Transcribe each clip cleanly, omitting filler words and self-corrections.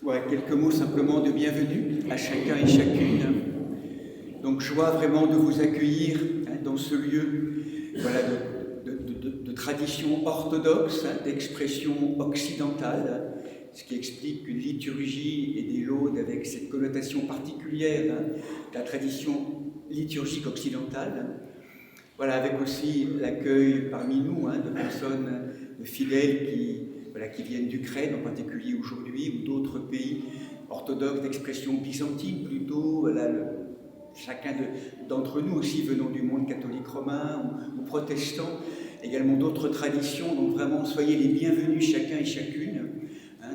Ouais, quelques mots simplement de bienvenue à chacun et chacune. Donc, joie vraiment de vous accueillir dans ce lieu voilà, de tradition orthodoxe, d'expression occidentale, ce qui explique qu'une liturgie et des laudes avec cette connotation particulière de la tradition liturgique occidentale. Voilà, avec aussi l'accueil parmi nous de personnes, de fidèles qui viennent d'Ukraine en particulier aujourd'hui, ou d'autres pays orthodoxes d'expression byzantine plutôt. Voilà, chacun d'entre nous aussi venant du monde catholique romain ou protestant, également d'autres traditions. Donc vraiment, soyez les bienvenus chacun et chacune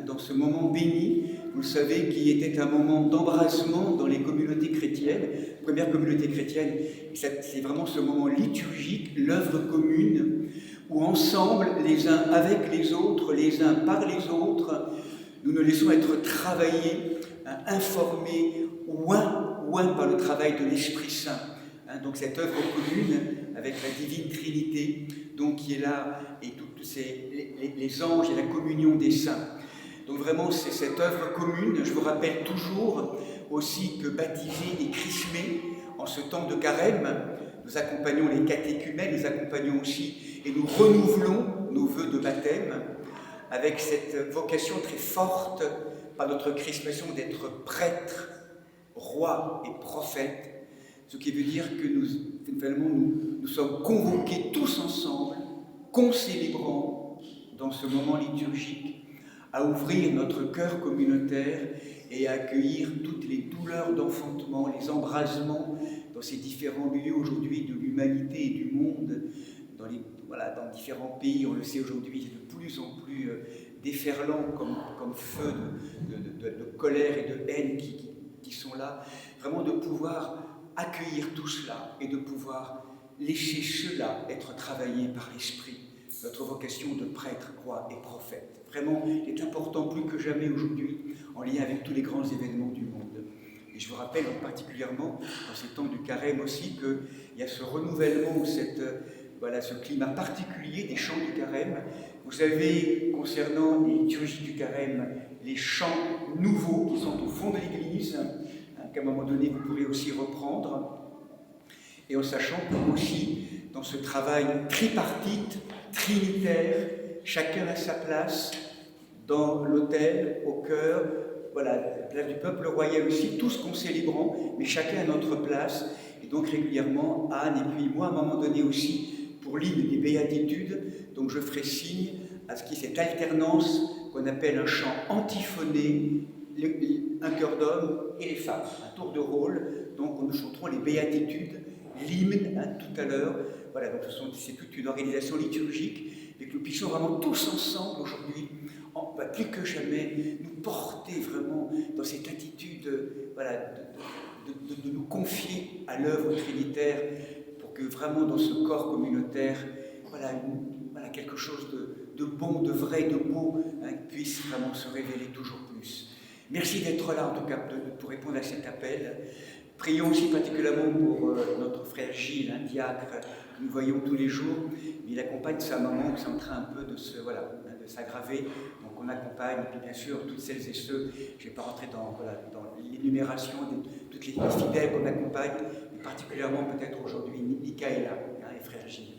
dans ce moment béni, vous savez, qui était un moment d'embrassement dans les communautés chrétiennes. Première communauté chrétienne, c'est vraiment ce moment liturgique, l'œuvre commune, où ensemble, les uns avec les autres, les uns par les autres, nous nous laissons être travaillés, informés, oints par le travail de l'Esprit Saint. Donc cette œuvre commune avec la divine Trinité, donc qui est là, et tous les anges et la communion des saints. Donc vraiment, c'est cette œuvre commune. Je vous rappelle toujours aussi que baptisés et chrismés, en ce temps de carême, nous accompagnons les catéchumènes, nous accompagnons aussi et nous renouvelons nos vœux de baptême avec cette vocation très forte par notre chrismation d'être prêtre, roi et prophète, ce qui veut dire que nous sommes convoqués tous ensemble, concélébrant dans ce moment liturgique, à ouvrir notre cœur communautaire et à accueillir toutes les douleurs d'enfantement, les embrasements dans ces différents lieux aujourd'hui de l'humanité et du monde, dans différents pays. On le sait aujourd'hui, c'est de plus en plus déferlant comme feu de colère et de haine qui sont là. Vraiment de pouvoir accueillir tout cela et de pouvoir laisser cela être travaillé par l'Esprit. Notre vocation de prêtre, roi et prophète. Vraiment, il est important plus que jamais aujourd'hui, en lien avec tous les grands événements du monde. Et je vous rappelle particulièrement, dans ces temps du carême aussi, qu'il y a ce renouvellement, ce climat particulier des chants du carême. Vous avez, concernant les liturgies du carême, les chants nouveaux qui sont au fond de l'Église, qu'à un moment donné vous pourrez aussi reprendre, et en sachant que aussi, dans ce travail tripartite, trinitaire, chacun à sa place, dans l'autel, au cœur, voilà, la place du peuple royal aussi, tous concélébrant, mais chacun à notre place, et donc régulièrement, Anne, et puis moi, à un moment donné aussi, pour l'hymne des béatitudes, donc je ferai signe à ce qui est cette alternance qu'on appelle un chant antiphoné, un chœur d'hommes et les femmes, un tour de rôle, donc nous chanterons les béatitudes, l'hymne tout à l'heure. Voilà, donc c'est toute une organisation liturgique, et que nous puissions vraiment tous ensemble aujourd'hui, plus que jamais, nous porter vraiment dans cette attitude de nous confier à l'œuvre trinitaire, pour que vraiment dans ce corps communautaire, quelque chose de bon, de vrai, de beau, puisse vraiment se révéler toujours plus. Merci d'être là, en tout cas, pour répondre à cet appel. Prions aussi particulièrement pour notre frère Gilles, diacre, que nous voyons tous les jours. Il accompagne sa maman qui est en train un peu de s'aggraver. Donc on accompagne, et puis bien sûr, toutes celles et ceux, je ne vais pas rentrer dans l'énumération de toutes les fidèles qu'on accompagne, mais particulièrement peut-être aujourd'hui Michaela et frère Gilles.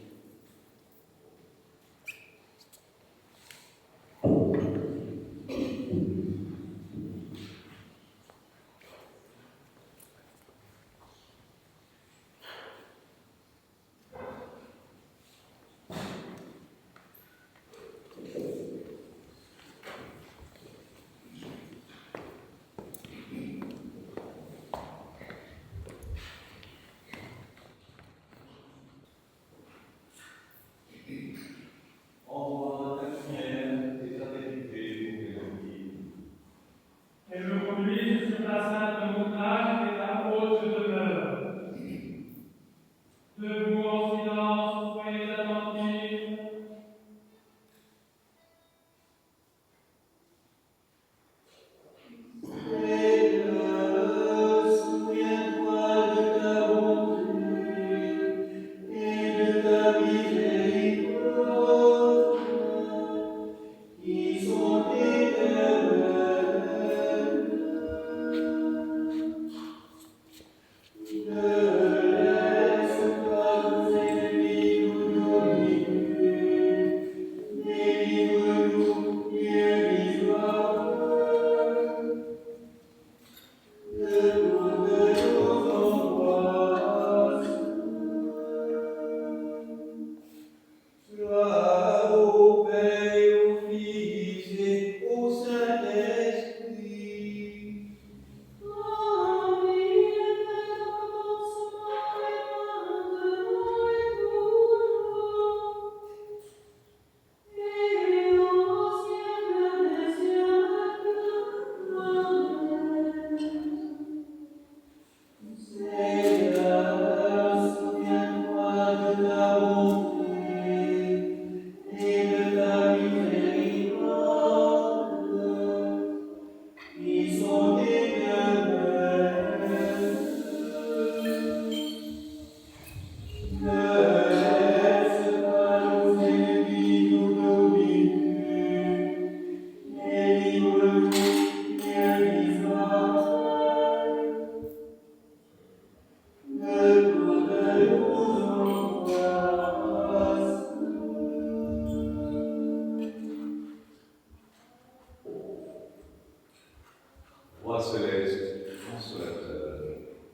Roi céleste, consolateur,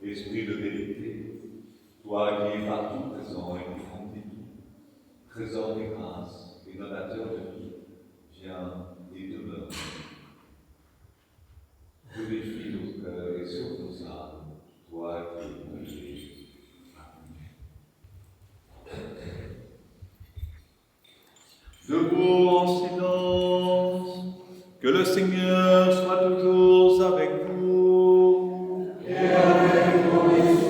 esprit de vérité, toi qui es partout présent et qui remplis tout, trésor des grâces et donateur de vie, viens et demeure. Purifie nos cœurs et sauve nos âmes, toi qui es mon Jésus. Debout en silence, que le Seigneur soit toujours avec vous. Et avec ton esprit.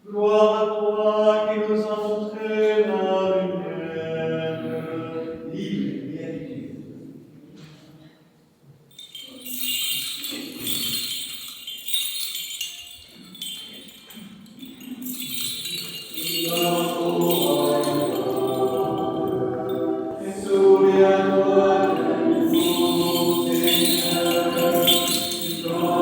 Gloire à toi qui nous as montré la lumière. Livre et habitude. Souviens-toi de nous, Seigneur, quand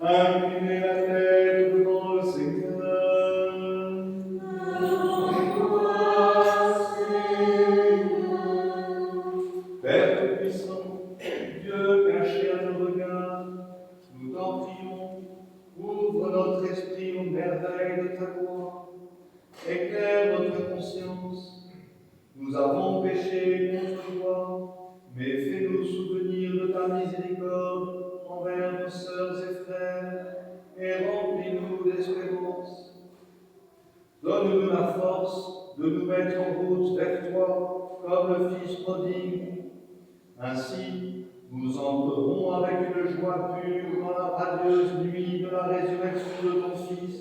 Inclinez la tête devant le Seigneur. Père Tout-Puissant, Dieu caché à nos regards, nous t'en prions, ouvre notre esprit aux merveilles de ta gloire, éclaire notre conscience. Nous avons péché contre toi, mais fais-nous souvenir de ta miséricorde envers nos sœurs et frères, et remplis-nous d'espérance. Donne-nous la force de nous mettre en route vers toi, comme le Fils prodigue. Ainsi, nous entrerons avec une joie pure dans la radieuse nuit de la résurrection de ton Fils,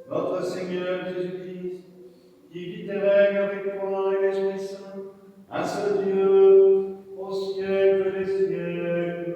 notre Seigneur Jésus-Christ, qui vit et règne avec toi et l'Esprit Saint, un seul Dieu, au siècle des siècles.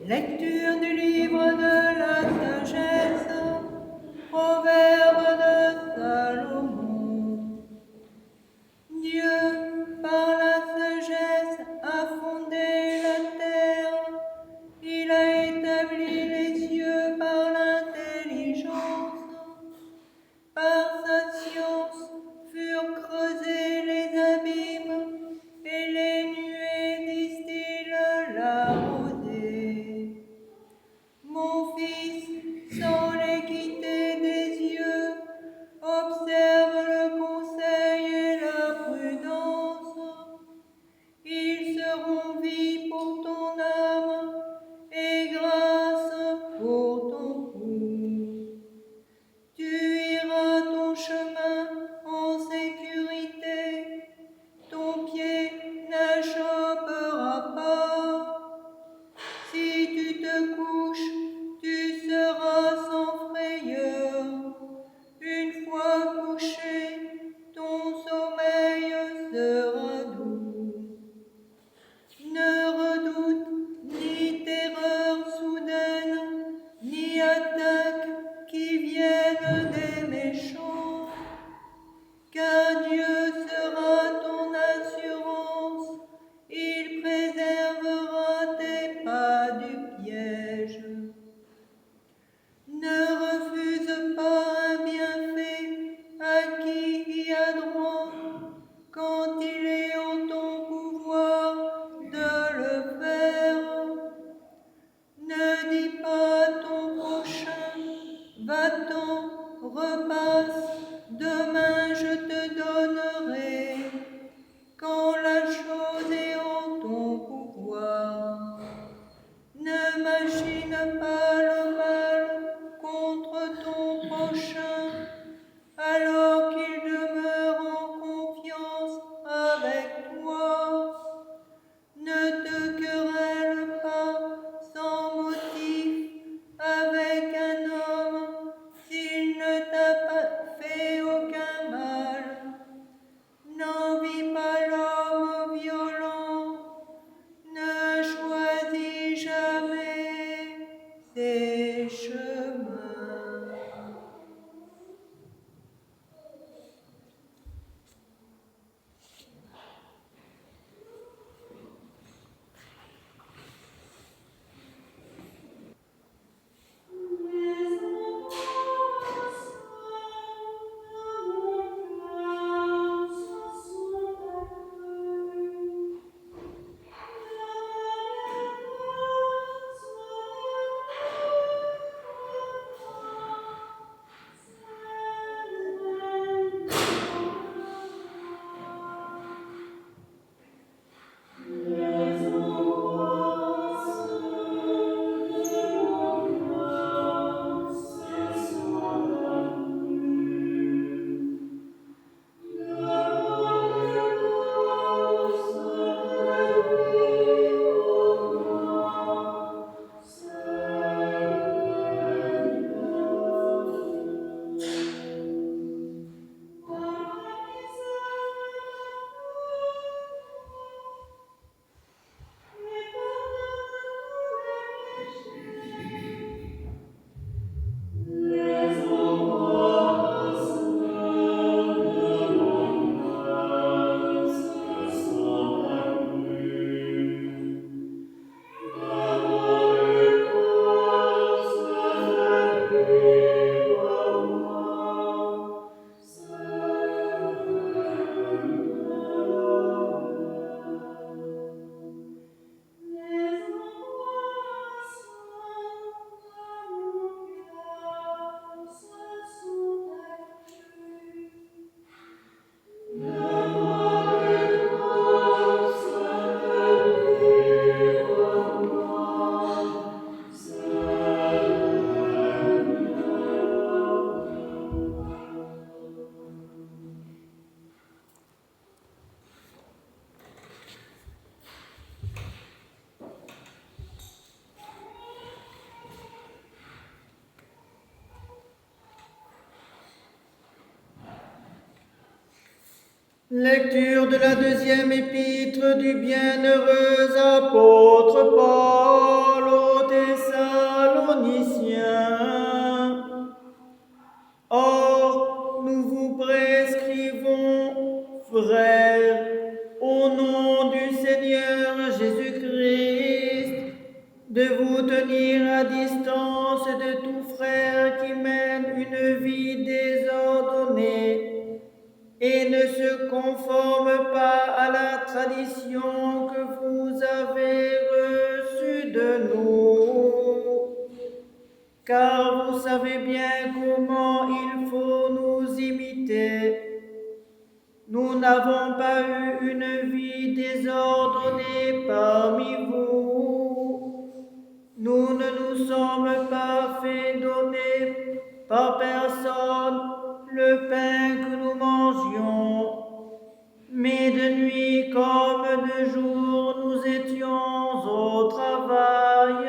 Lecture du livre de la sagesse, Proverbe de Salomon. Dieu, par la sagesse, a fondé la terre, il a établi les cieux par l'intelligence. Par sa science furent creusés les abîmes, et les nuées distillent la rosée. Lecture de la deuxième épître du bienheureux apôtre Paul aux Thessaloniciens. Or, nous vous prescrivons, frères, au nom du Seigneur Jésus-Christ, de vous tenir à distance de tout frère qui mène une vie désordonnée et ne se conforme pas à la tradition que vous avez reçue de nous. Car vous savez bien comment il faut nous imiter. Nous n'avons pas eu une vie désordonnée parmi vous. Nous ne nous sommes pas fait donner par personne le pain que nous mangions, mais de nuit comme de jour nous étions au travail,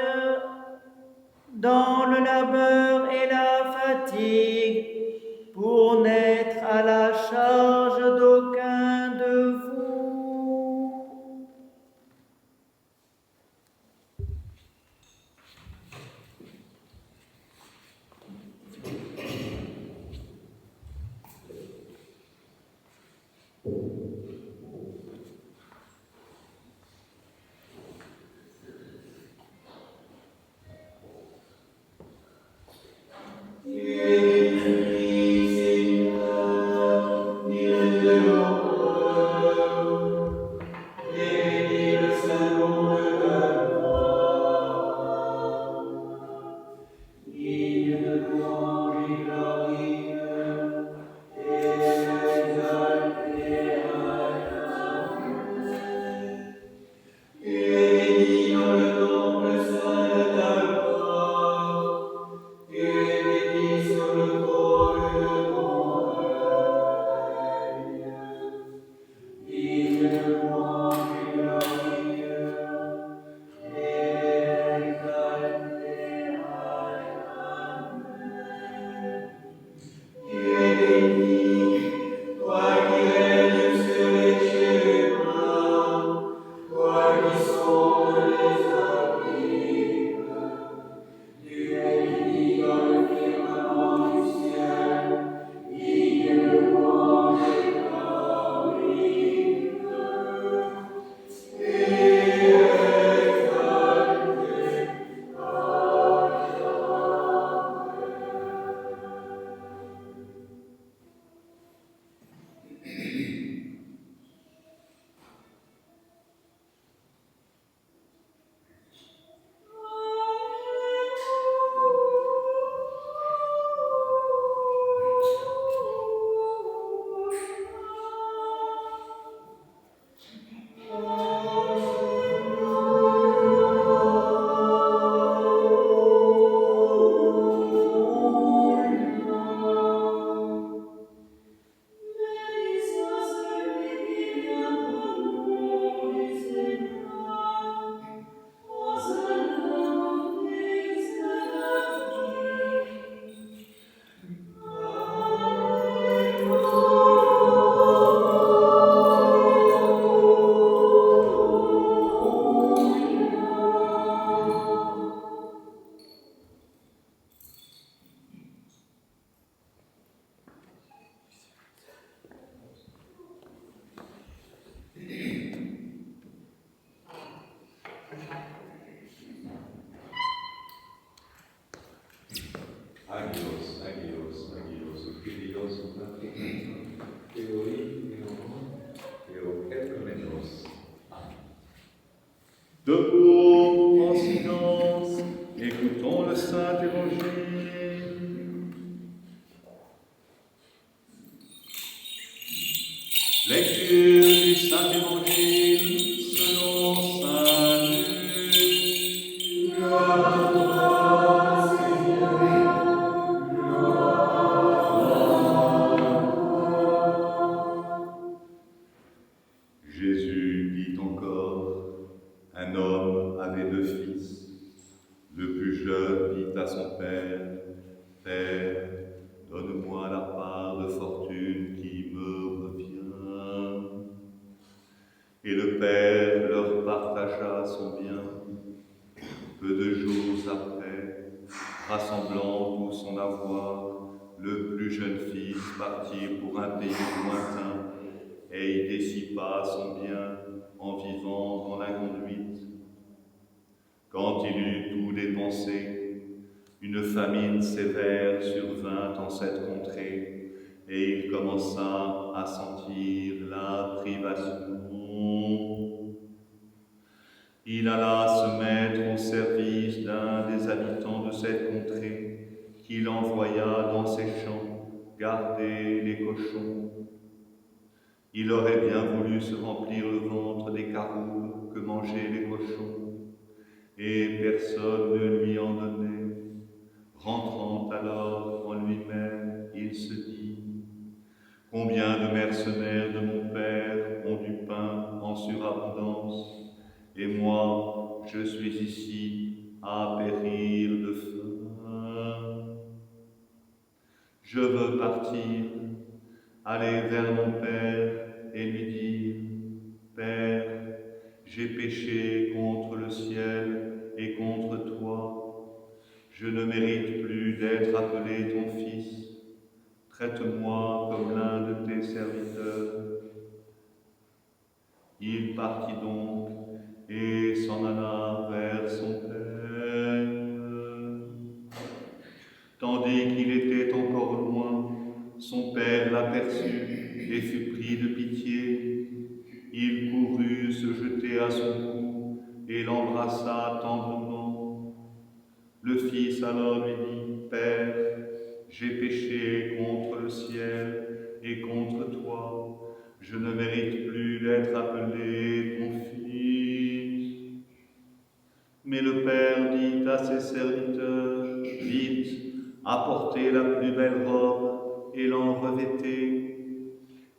dans le labeur et la fatigue, pour n'être à la charge d'aucun de vous. Agios, agios, agios, Kyrios, Théorie, Théo, Epimenos. Debout, en silence, écoutons le Saint Évangile. Lecture du Saint Évangile selon Saint Luc. Gloire à toi, Seigneur. Jésus dit encore, un homme avait 2 fils. Le plus jeune dit à son père, « Père, donne-moi la part de fortune qui me revient. » rassemblant tout son avoir, le plus jeune fils partit pour un pays lointain, et il dissipa son bien en vivant dans l'inconduite. Quand il eut tout dépensé, une famine sévère survint en cette contrée, et il commença à sentir la privation. Il alla se mettre au service d'un des habitants de cette contrée, qu'il envoya dans ses champs garder les cochons. Il aurait bien voulu se remplir le ventre des caroubes que mangeaient les cochons, et personne ne lui en donnait. Rentrant alors en lui-même, il se dit: combien de mercenaires de mon père ont du pain en surabondance, et moi, je suis ici à périr de faim. Je veux partir, aller vers mon père et lui dire: Père, j'ai péché contre le ciel et contre toi. Je ne mérite plus d'être appelé ton fils. Traite-moi comme l'un de tes serviteurs. Il partit donc et s'en alla vers son père. Tandis qu'il était encore loin, son père l'aperçut et fut pris de pitié. Il courut se jeter à son cou et l'embrassa tendrement. Le fils alors lui dit: Père, j'ai péché contre le ciel et contre toi. Je ne mérite plus d'être appelé ton fils. Mais le père dit à ses serviteurs: Vite, apportez la plus belle robe et l'en revêtez.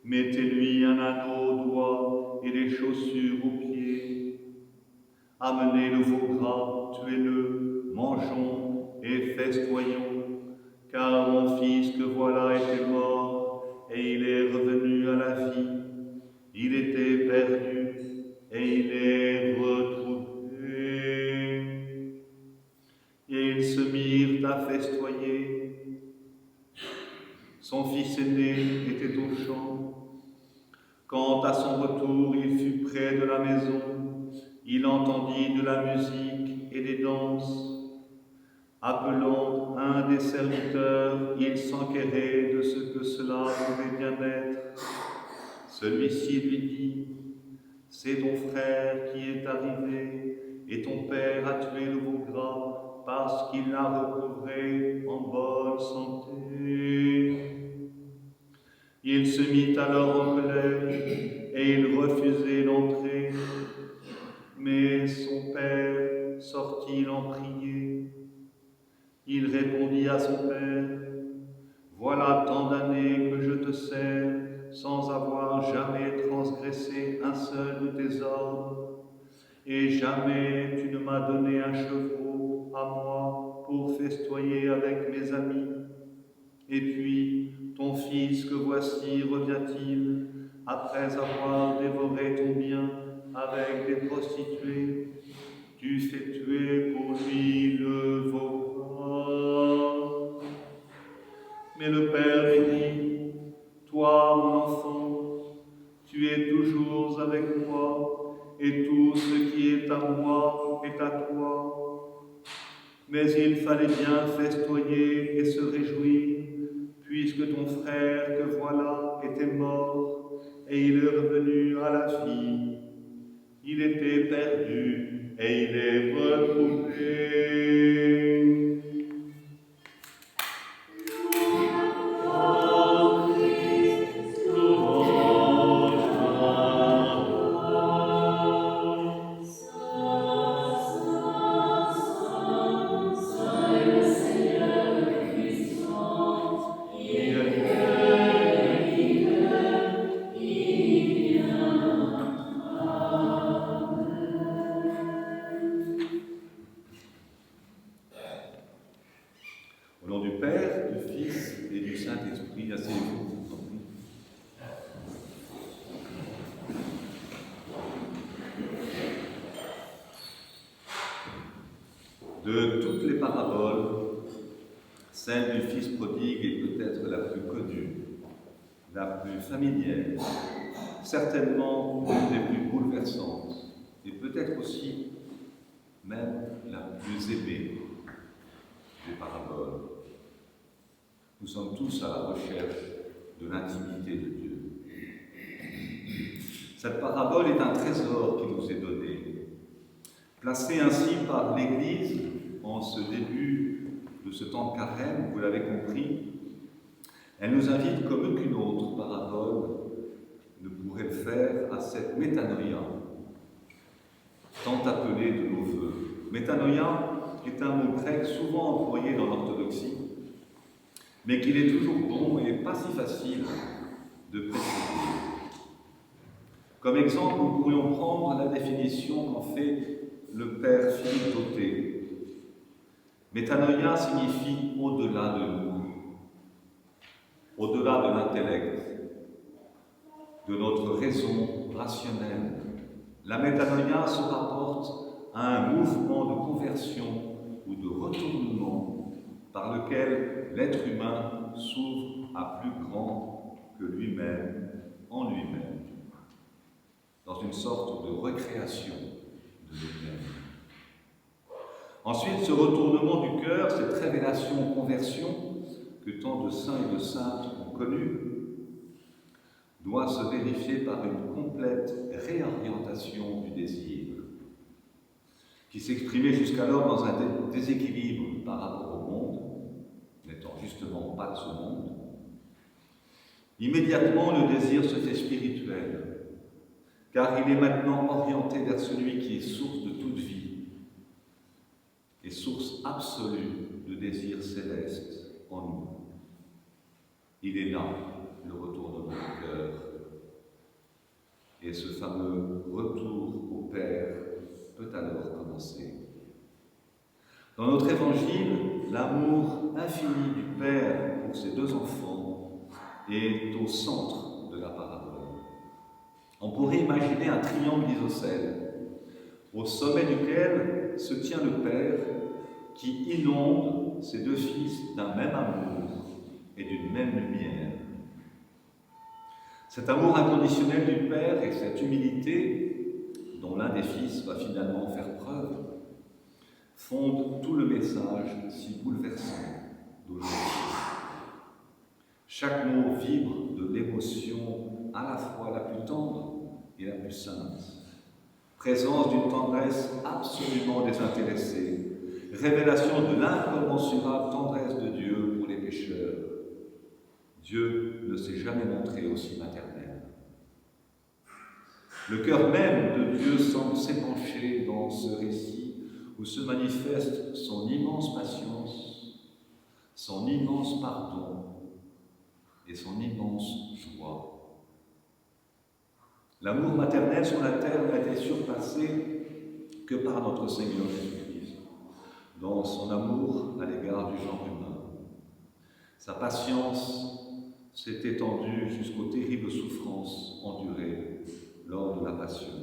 Mettez-lui un anneau au doigt et des chaussures aux pieds. Amenez le veau gras, tuez-le, mangeons et festoyons, car mon fils que voilà était mort et il est revenu à la vie. Il était perdu et il est retrouvé. Et ils se mirent à festoyer. Son fils aîné était au champ. Quand à son retour il fut près de la maison, il entendit de la musique et des danses. Appelant un des serviteurs, il s'enquérait de ce que cela pouvait bien être. Celui-ci lui dit: c'est ton frère qui est arrivé, et ton père a tué le veau gras parce qu'il l'a recouvré en bonne santé. Il se mit alors en colère et il refusait d'entrer. Mais son père sortit l'en prier. Il répondit à son père: voilà tant d'années que je te sers sans avoir jamais transgressé un seul de tes ordres, et jamais tu ne m'as donné un chevreau à moi pour festoyer avec mes amis. Et puis, ton fils que voici revient-il, après avoir dévoré ton bien avec des prostituées. Tu fais tuer pour lui le veau. Mais le père lui dit: toi, mon enfant, tu es toujours avec moi, et tout ce qui est à moi est à toi. Mais il fallait bien festoyer et se réjouir, puisque ton frère que voilà était mort, et il est revenu à la vie. Il était perdu, et il est retrouvé. Au nom du Père, du Fils et du Saint-Esprit, asseyez-vous. De toutes les paraboles, Celle du Fils prodigue est peut-être la plus connue, la plus familière, certainement l'une des plus bouleversantes, et peut-être aussi même la plus aimée des paraboles. Nous sommes tous à la recherche de l'intimité de Dieu. Cette parabole est un trésor qui nous est donné, placé ainsi par l'Église en ce début de ce temps de carême, vous l'avez compris. Elle nous invite comme aucune autre parabole ne pourrait le faire à cette métanoïa, tant appelée de nos voeux. Métanoïa est un mot grec souvent employé dans l'orthodoxie, mais qu'il est toujours bon et pas si facile de préciser. Comme exemple, nous pourrions prendre la définition qu'en fait le père Philippe Dauté. Métanoïa signifie au-delà de nous, au-delà de l'intellect, de notre raison rationnelle. La métanoïa se rapporte à un mouvement de conversion ou de retournement par lequel l'être humain s'ouvre à plus grand que lui-même en lui-même, dans une sorte de recréation de lui-même. Ensuite, ce retournement du cœur, cette révélation-conversion que tant de saints et de saintes ont connue, doit se vérifier par une complète réorientation du désir, qui s'exprimait jusqu'alors dans un déséquilibre par rapport au monde, n'étant justement pas de ce monde. Immédiatement, le désir se fait spirituel, car il est maintenant orienté vers celui qui est source de toute vie et source absolue de désir céleste en nous. Il est là, le retournement du cœur. Et ce fameux retour au Père peut alors commencer. Dans notre évangile, l'amour infini du Père pour ses deux enfants est au centre de la parabole. On pourrait imaginer un triangle isocèle, au sommet duquel se tient le Père qui inonde ses deux fils d'un même amour et d'une même lumière. Cet amour inconditionnel du Père et cette humilité, dont l'un des fils va finalement faire preuve, fondent tout le message si bouleversant d'aujourd'hui. Chaque mot vibre de l'émotion à la fois la plus tendre et la plus sainte. Présence d'une tendresse absolument désintéressée, révélation de l'incommensurable tendresse de Dieu pour les pécheurs. Dieu ne s'est jamais montré aussi maternel. Le cœur même de Dieu semble s'épancher dans ce récit où se manifeste son immense patience, son immense pardon et son immense joie. L'amour maternel sur la terre n'a été surpassé que par notre Seigneur Jésus-Christ, dans son amour à l'égard du genre humain. Sa patience s'est étendue jusqu'aux terribles souffrances endurées lors de la passion.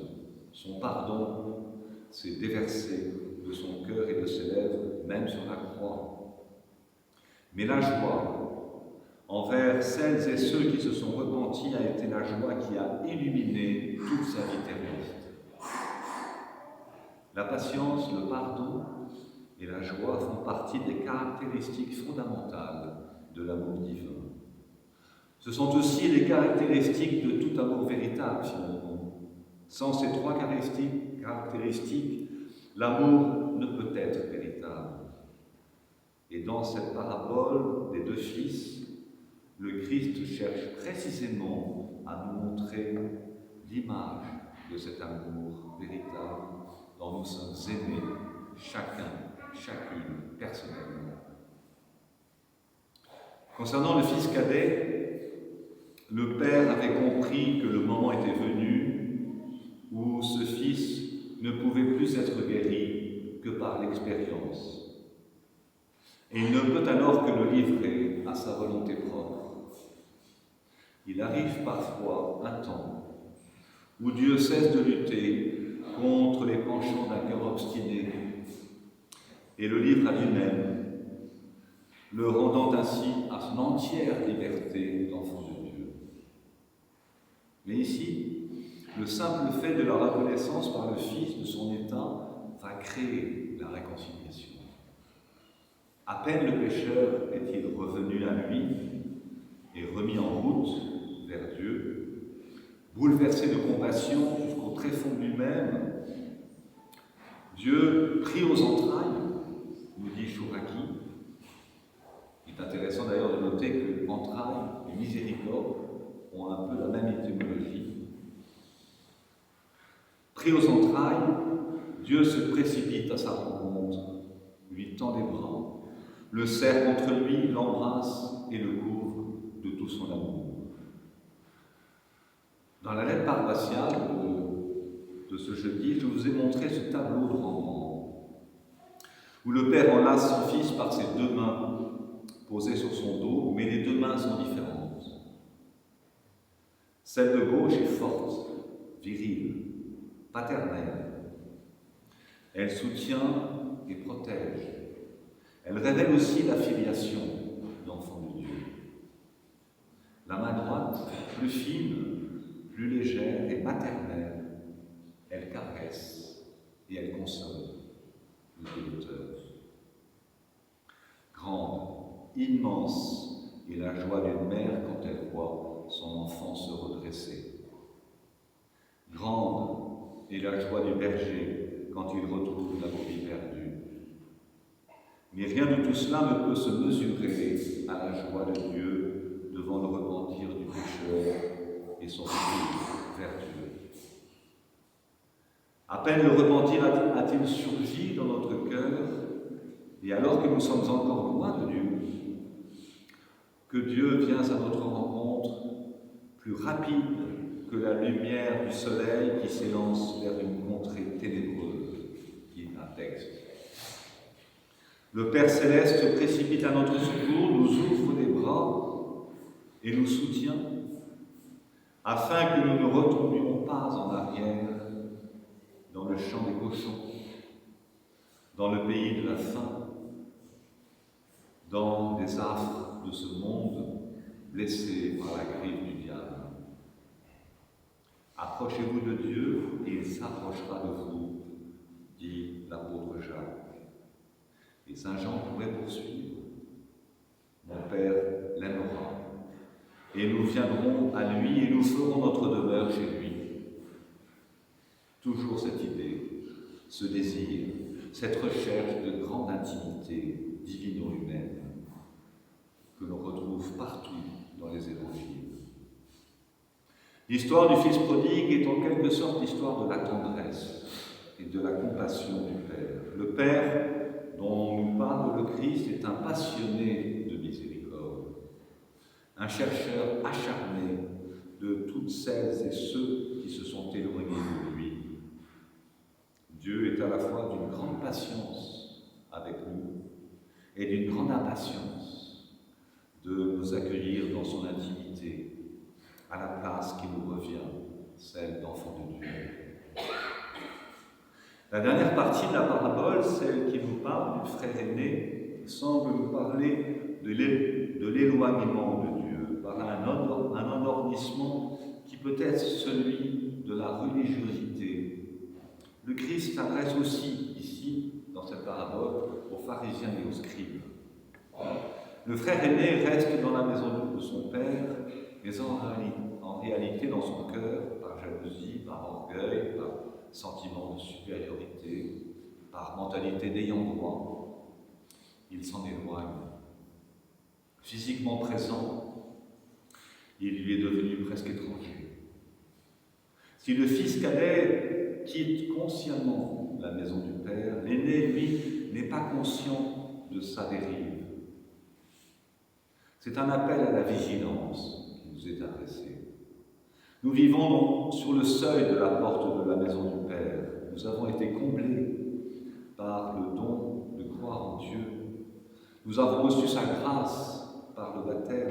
Son pardon s'est déversé de son cœur et de ses lèvres, même sur la croix. Mais la joie envers celles et ceux qui se sont repentis a été la joie qui a illuminé toute sa vie terrestre. La patience, le pardon et la joie font partie des caractéristiques fondamentales de l'amour divin. Ce sont aussi les caractéristiques de tout amour véritable, finalement. Sans ces trois caractéristiques, l'amour ne peut être véritable. Et dans cette parabole des deux fils, le Christ cherche précisément à nous montrer l'image de cet amour véritable dont nous sommes aimés, chacun, chacune, personnellement. Concernant le fils cadet, le père avait compris que le moment était venu où ce fils ne pouvait plus être guéri que par l'expérience. Et il ne peut alors que le livrer à sa volonté propre. Il arrive parfois un temps où Dieu cesse de lutter contre les penchants d'un cœur obstiné et le livre à lui-même, le rendant ainsi à son entière liberté d'enfant de Dieu. Mais ici, le simple fait de la reconnaissance par le Fils de son état va créer la réconciliation. À peine le pécheur est-il revenu à lui et remis en route vers Dieu, bouleversé de compassion jusqu'au tréfonds de lui-même, Dieu pris aux entrailles, nous dit Chouraki. Il est intéressant d'ailleurs de noter que entrailles et miséricorde ont un peu la même étymologie. Pris aux entrailles, Dieu se précipite à sa rencontre, lui tend les bras, le serre contre lui, l'embrasse et le couvre de tout son amour. Dans la lettre paroissiale de ce jeudi, je vous ai montré ce tableau de Rembrandt, où le Père enlace son Fils par ses deux mains posées sur son dos, mais les deux mains sont différentes. Celle de gauche est forte, virile, paternelle. Elle soutient et protège. Elle révèle aussi la filiation d'enfant de Dieu. La main droite, plus fine, plus légère et maternelle, elle caresse et elle console, nous dit l'auteur. Grande, immense est la joie d'une mère quand elle voit son enfant se redresser. Grande est la joie du berger quand il retrouve la brebis perdue. Mais rien de tout cela ne peut se mesurer à la joie de Dieu devant le repentir du pécheur et son retour vers Dieu. À peine le repentir a-t-il surgi dans notre cœur, et alors que nous sommes encore loin de Dieu, que Dieu vient à notre rencontre plus rapide que la lumière du soleil qui s'élance vers une contrée ténébreuse, dit un texte. Le Père Céleste se précipite à notre secours, nous ouvre les bras et nous soutient, afin que nous ne retombions pas en arrière dans le champ des cochons, dans le pays de la faim, dans les affres de ce monde blessé par la griffe du diable. Approchez-vous de Dieu et il s'approchera de vous, dit l'apôtre Jacques. Et Saint Jean pourrait poursuivre. Mon Père l'aimera, et nous viendrons à lui et nous ferons notre demeure chez lui. Toujours cette idée, ce désir, cette recherche de grande intimité divino-humaine que l'on retrouve partout dans les évangiles. L'histoire du Fils prodigue est en quelque sorte l'histoire de la tendresse et de la compassion du Père. Le Père dont nous parle le Christ est un passionné de miséricorde, un chercheur acharné de toutes celles et ceux qui se sont éloignés de lui. Dieu est à la fois d'une grande patience avec nous et d'une grande impatience de nous accueillir dans son intimité, à la place qui nous revient, celle d'enfant de Dieu. La dernière partie de la parabole, celle qui nous parle du frère aîné, semble nous parler de l'éloignement de Dieu par un endormissement qui peut être celui de la religiosité. Le Christ s'adresse aussi, ici, dans cette parabole, aux pharisiens et aux scribes. Le frère aîné reste dans la maison de son père, mais en réalité dans son cœur, par jalousie, par orgueil, par sentiment de supériorité, par mentalité d'ayant droit, il s'en éloigne. Physiquement présent, il lui est devenu presque étranger. Si le fils cadet quitte consciemment la maison du père, l'aîné, lui, n'est pas conscient de sa dérive. C'est un appel à la vigilance qui nous est adressé. Nous vivons sur le seuil de la porte de la maison du Père. Nous avons été comblés par le don de croire en Dieu. Nous avons reçu sa grâce par le baptême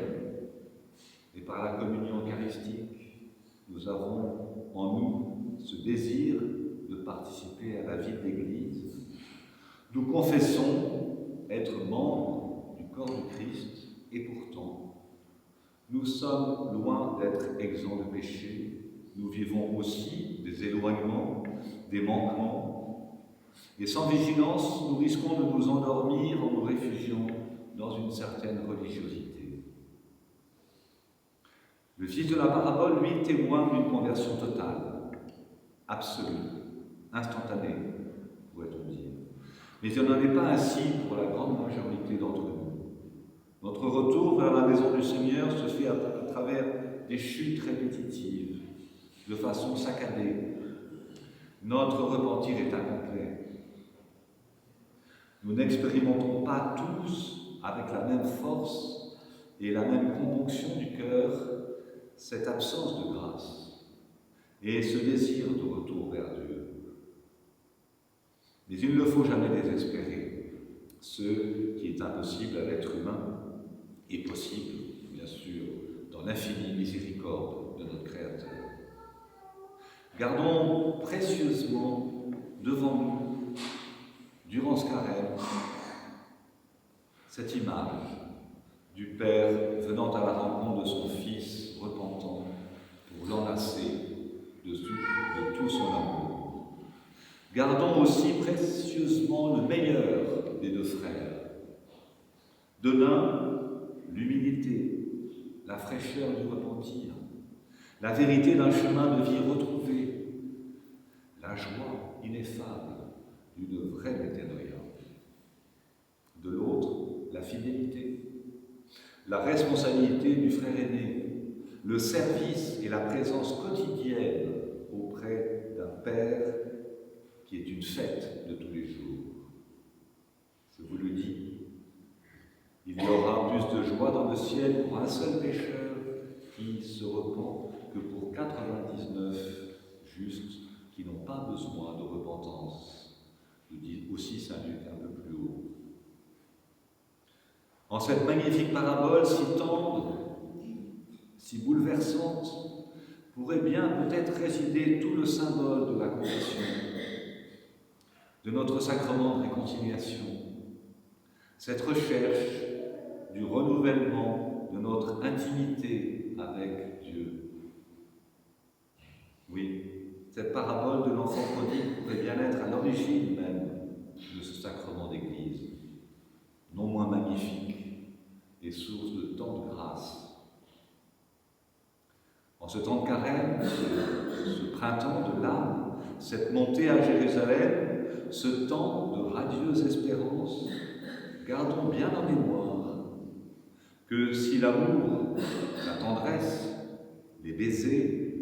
et par la communion eucharistique. Nous avons en nous ce désir de participer à la vie de l'Église. Nous confessons être membres du corps du Christ, et pourtant, nous sommes loin d'être exempts de péché. Nous vivons aussi des éloignements, des manquements, et sans vigilance, nous risquons de nous endormir en nous réfugiant dans une certaine religiosité. Le fils de la parabole, lui, témoigne d'une conversion totale, absolue, instantanée, pourrait-on dire. Mais il n'en est pas ainsi pour la grande majorité d'entre nous. Notre retour vers la maison du Seigneur se fait à travers des chutes répétitives, de façon saccadée. Notre repentir est incomplet. Nous n'expérimentons pas tous, avec la même force et la même componction du cœur, cette absence de grâce et ce désir de retour vers Dieu. Mais il ne faut jamais désespérer. Ce qui est impossible à l'être humain est possible, bien sûr, dans l'infinie miséricorde de notre Créateur. Gardons précieusement devant nous, durant ce carême, cette image du Père venant à la rencontre de son Fils repentant pour l'enlacer de tout son amour. Gardons aussi précieusement le meilleur des deux frères. De l'un, l'humilité, la fraîcheur du repentir, la vérité d'un chemin de vie retrouvé, la joie ineffable d'une vraie métanoïa. De l'autre, la fidélité, la responsabilité du frère aîné, le service et la présence quotidienne auprès d'un Père qui est une fête de tous les jours. Je vous le dis, il y aura plus de joie dans le ciel pour un seul pécheur qui se repent que pour 99 justes qui n'ont pas besoin de repentance, nous dit aussi Saint Luc un peu plus haut. En cette magnifique parabole si tendre, si bouleversante, pourrait bien peut-être résider tout le symbole de la confession, de notre sacrement de réconciliation, cette recherche du renouvellement de notre intimité avec Dieu. Oui, cette parabole de l'enfant prodigue pourrait bien être à l'origine même de ce sacrement d'Église, non moins magnifique et source de tant de grâce. En ce temps de carême, ce printemps de l'âme, cette montée à Jérusalem, ce temps de radieuse espérance, gardons bien en mémoire que si l'amour, la tendresse, les baisers,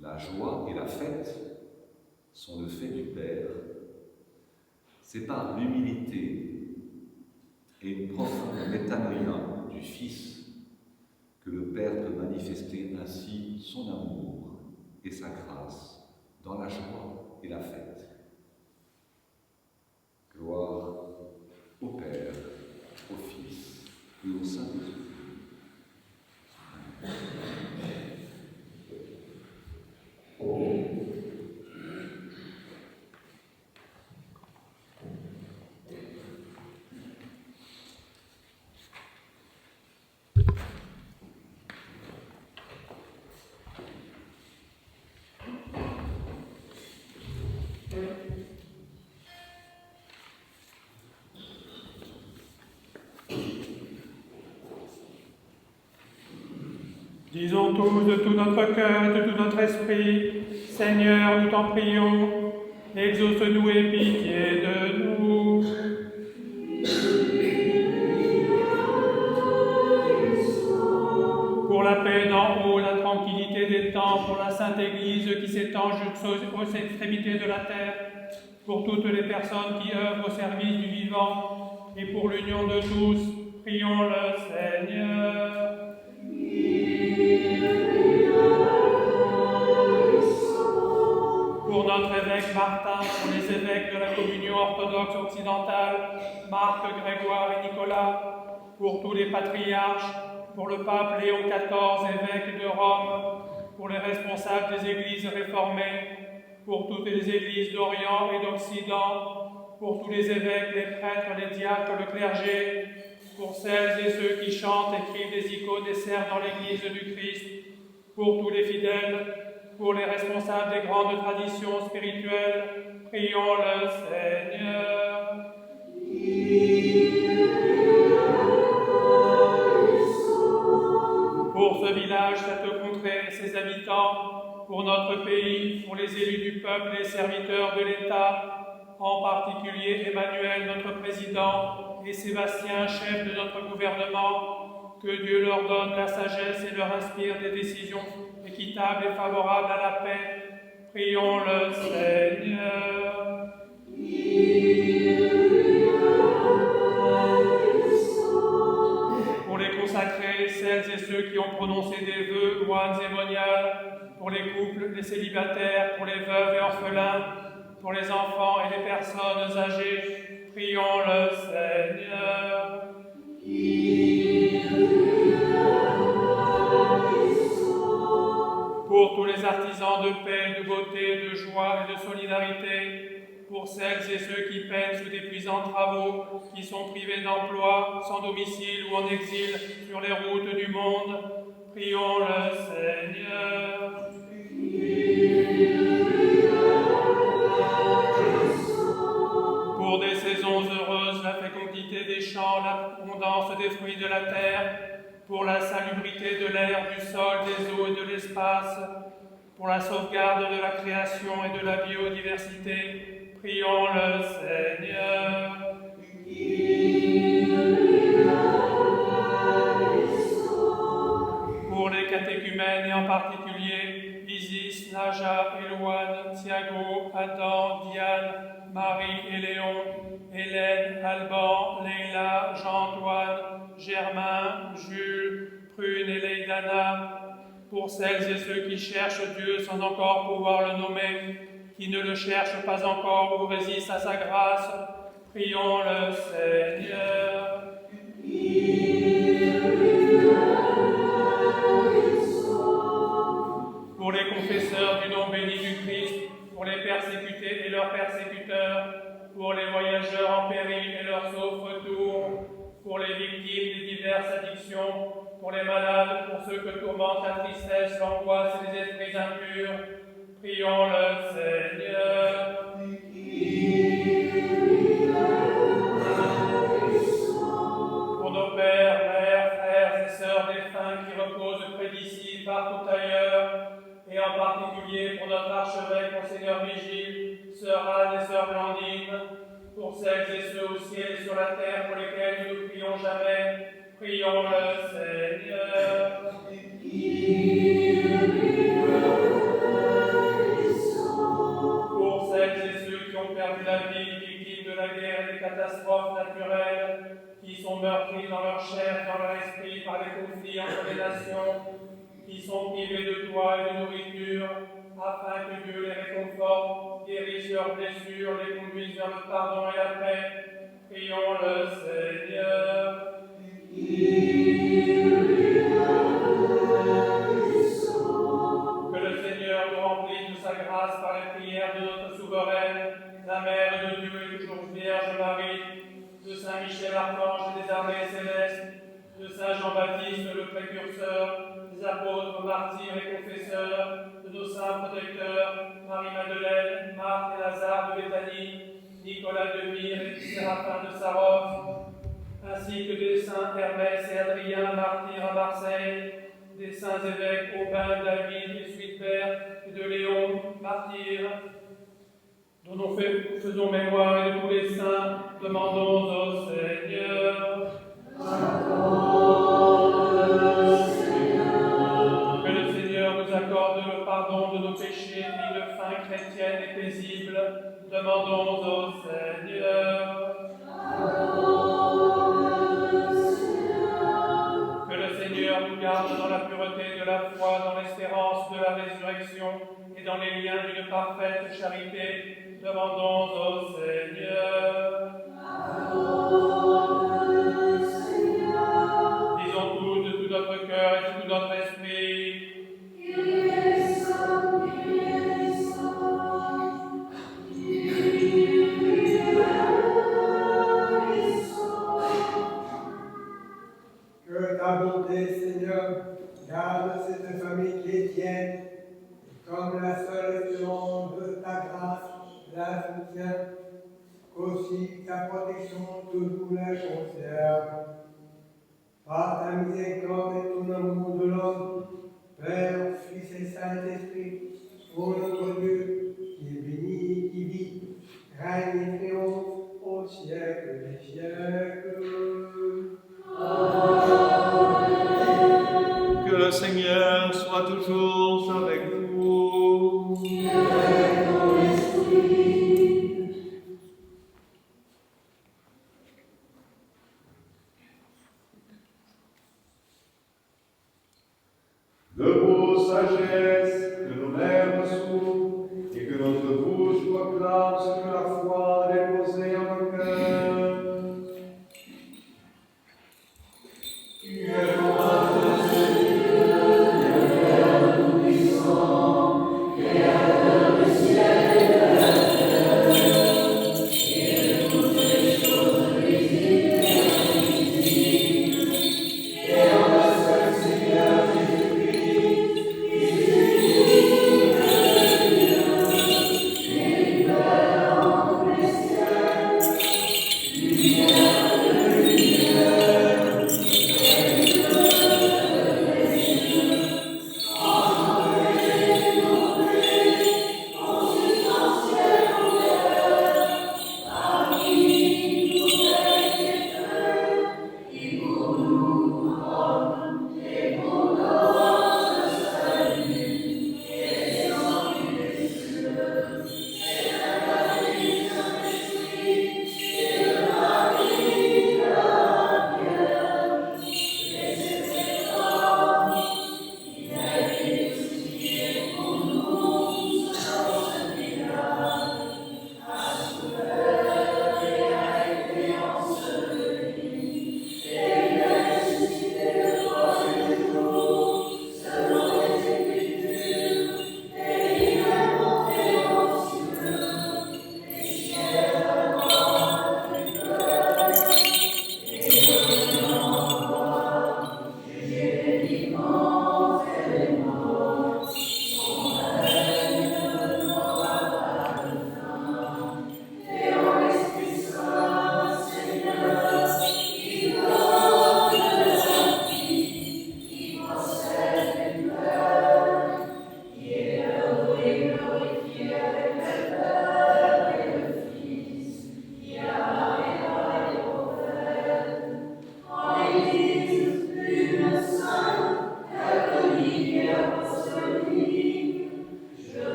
la joie et la fête sont le fait du Père, c'est par l'humilité et une profonde métanoïa du Fils que le Père peut manifester ainsi son amour et sa grâce dans la joie et la fête. Gloire au Père, au Fils et au Saint-Esprit. Disons tous de tout notre cœur et de tout notre esprit, Seigneur, nous t'en prions, exauce-nous et pitié de nous. Pour la paix d'en haut, la tranquillité des temps, pour la Sainte Église qui s'étend jusqu'aux extrémités de la terre, pour toutes les personnes qui œuvrent au service du vivant, et pour l'union de tous, prions le Seigneur. Pour notre évêque Martin, pour les évêques de la communion orthodoxe occidentale, Marc, Grégoire et Nicolas, pour tous les patriarches, pour le pape Léon XIV, évêque de Rome, pour les responsables des églises réformées, pour toutes les églises d'Orient et d'Occident, pour tous les évêques, les prêtres, les diacres, le clergé, pour celles et ceux qui chantent, écrivent des icônes et servent dans l'Église du Christ, pour tous les fidèles, pour les responsables des grandes traditions spirituelles, prions le Seigneur. Pour ce village, cette contrée et ses habitants, pour notre pays, pour les élus du peuple et serviteurs de l'État, en particulier Emmanuel, notre président, et Sébastien, chef de notre gouvernement, que Dieu leur donne la sagesse et leur inspire des décisions équitables et favorables à la paix. Prions le Seigneur. Pour les consacrés, celles et ceux qui ont prononcé des vœux, moines et moniales, pour les couples, les célibataires, pour les veuves et orphelins, pour les enfants et les personnes âgées, prions le Seigneur. Pour tous les artisans de paix, de beauté, de joie et de solidarité, pour celles et ceux qui peinent sous d'épuisants travaux, qui sont privés d'emploi, sans domicile ou en exil sur les routes du monde, prions le Seigneur. Pour des saisons heureuses, la fécondité des champs, l'abondance des fruits de la terre, pour la salubrité de l'air, du sol, des eaux et de l'espace, pour la sauvegarde de la création et de la biodiversité, prions le Seigneur. Pour les catéchumènes et en particulier Isis, Naja, Éloane, Thiago, Adam, Diane, Marie et Léon, Hélène, Alban, Leila, Jean-Antoine, Germain, Jules, Prune et Leïdana, pour celles et ceux qui cherchent Dieu sans encore pouvoir le nommer, qui ne le cherchent pas encore ou résistent à sa grâce, prions le Seigneur. Pour les confesseurs du nom béni du Christ, pour les persécutés et leurs persécuteurs, pour les voyageurs en péril et leurs saufs retours, pour les victimes des diverses addictions, pour les malades, pour ceux que tourmentent la tristesse, l'angoisse et les esprits impurs, prions le Seigneur. Pour nos pères, mères, frères et sœurs défunts qui reposent près d'ici, partout ailleurs, et en particulier pour notre archevêque, Monseigneur Vigile, sœur Anne et sœur Blandine, pour celles et ceux au ciel et sur la terre pour lesquels nous ne prions jamais, prions le Seigneur. Pour celles et ceux qui ont perdu la vie, victimes de la guerre et des catastrophes naturelles, qui sont meurtris dans leur chair et dans leur esprit par les conflits entre les nations, qui sont privés de toit et de nourriture, afin que Dieu les réconforte, guérisse leurs blessures, les conduise vers le pardon et la paix. Prions le Seigneur. Que le Seigneur nous remplisse de sa grâce par les prières de notre souveraine, la Mère de Dieu et toujours Vierge Marie, de Saint Michel Archange et des armées célestes, de Saint Jean-Baptiste le précurseur, des apôtres, martyrs et confesseurs, de nos saints protecteurs, Marie-Madeleine, Marthe et Lazare de Béthanie, Nicolas de Myre et Séraphin de Sarov, ainsi que des saints Hermès et Adrien, martyrs à Marseille, des saints évêques Aubin, David et Suitbert, et de Léon, martyrs, dont nous faisons mémoire, et de tous les saints, demandons au Seigneur. Que le Seigneur nous accorde le pardon de nos péchés et de fin chrétienne et paisible. Demandons au Seigneur. Que le Seigneur nous garde dans la pureté de la foi, dans l'espérance de la résurrection et dans les liens d'une parfaite charité. Demandons au Seigneur. Disons tous de tout notre cœur et de tout notre esprit. Kyrie eleison, Kyrie eleison. aussi ta protection toujours la conserve. Par ta miséricorde et ton amour de l'homme, Père, Fils et Saint-Esprit, ô notre Dieu, qui est béni, qui vit, règne et triomphe au siècle des siècles. Que le Seigneur soit toujours avec vous. Debout, sagesse, que nos lèvres s'ouvrent et que notre bouche proclame ce que la foi a déposé en nos cœurs.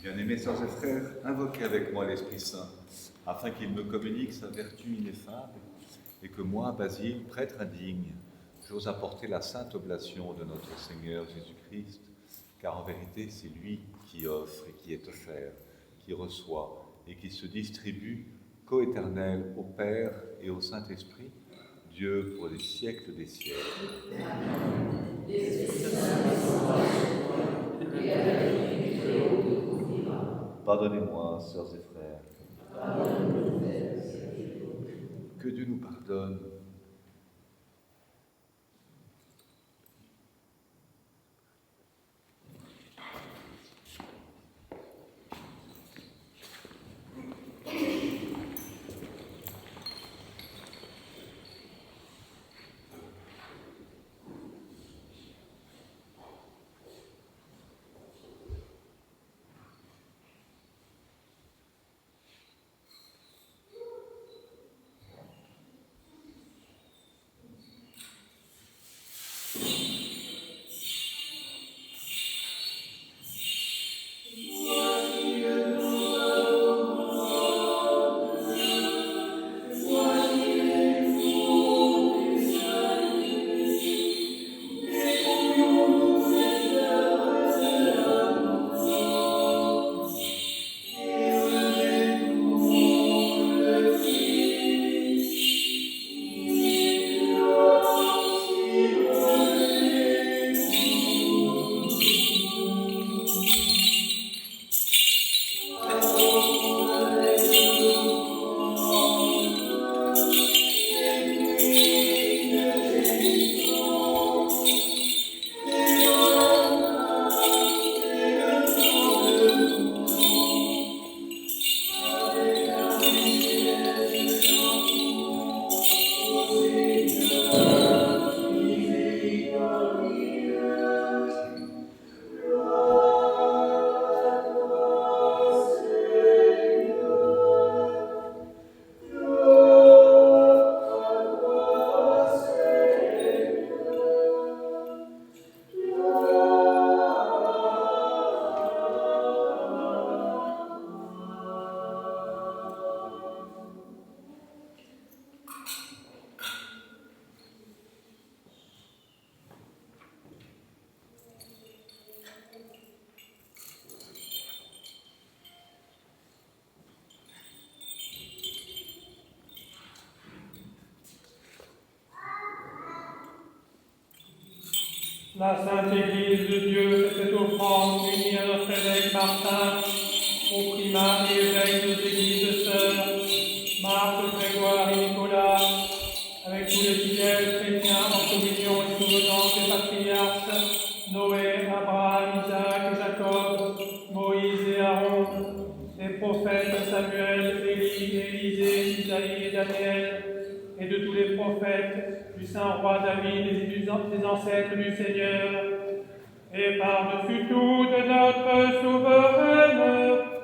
Bien-aimés sœurs et frères, invoquez avec moi l'Esprit Saint, afin qu'il me communique sa vertu ineffable, et que moi, Basile, prêtre indigne, j'ose apporter la sainte oblation de notre Seigneur Jésus-Christ, car en vérité, c'est lui qui offre et qui est offert, qui reçoit et qui se distribue, coéternel au Père et au Saint-Esprit, Dieu pour les siècles des siècles. Pardonnez-moi, sœurs et frères. Que Dieu nous pardonne. La Sainte Église de Dieu fait cette offrande unie à notre évêque Martin, au primat et évêque de l'église sœurs, Marc, Grégoire et Nicolas, avec tous les fidèles chrétiens en communion et souvenance des patriarches, Noé, Abraham, Isaac et Jacob, Moïse et Aaron, les prophètes Samuel, Élie, Élisée, Isaïe et Daniel, et de tous les prophètes, du saint roi David et des ancêtres du Seigneur, et par-dessus tout de notre souveraine,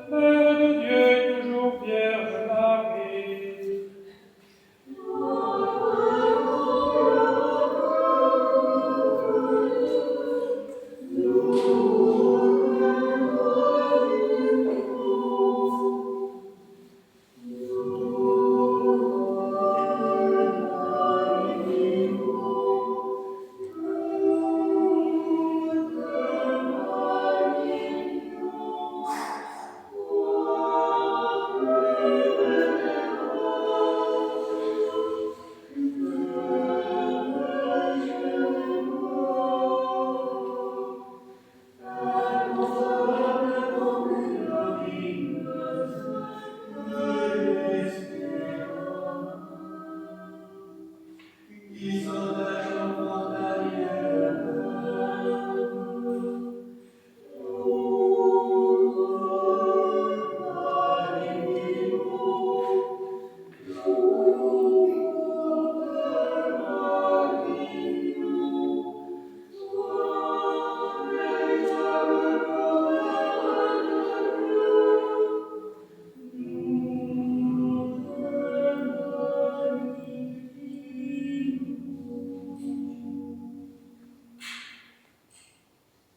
Mère de Dieu et toujours Vierge Marie.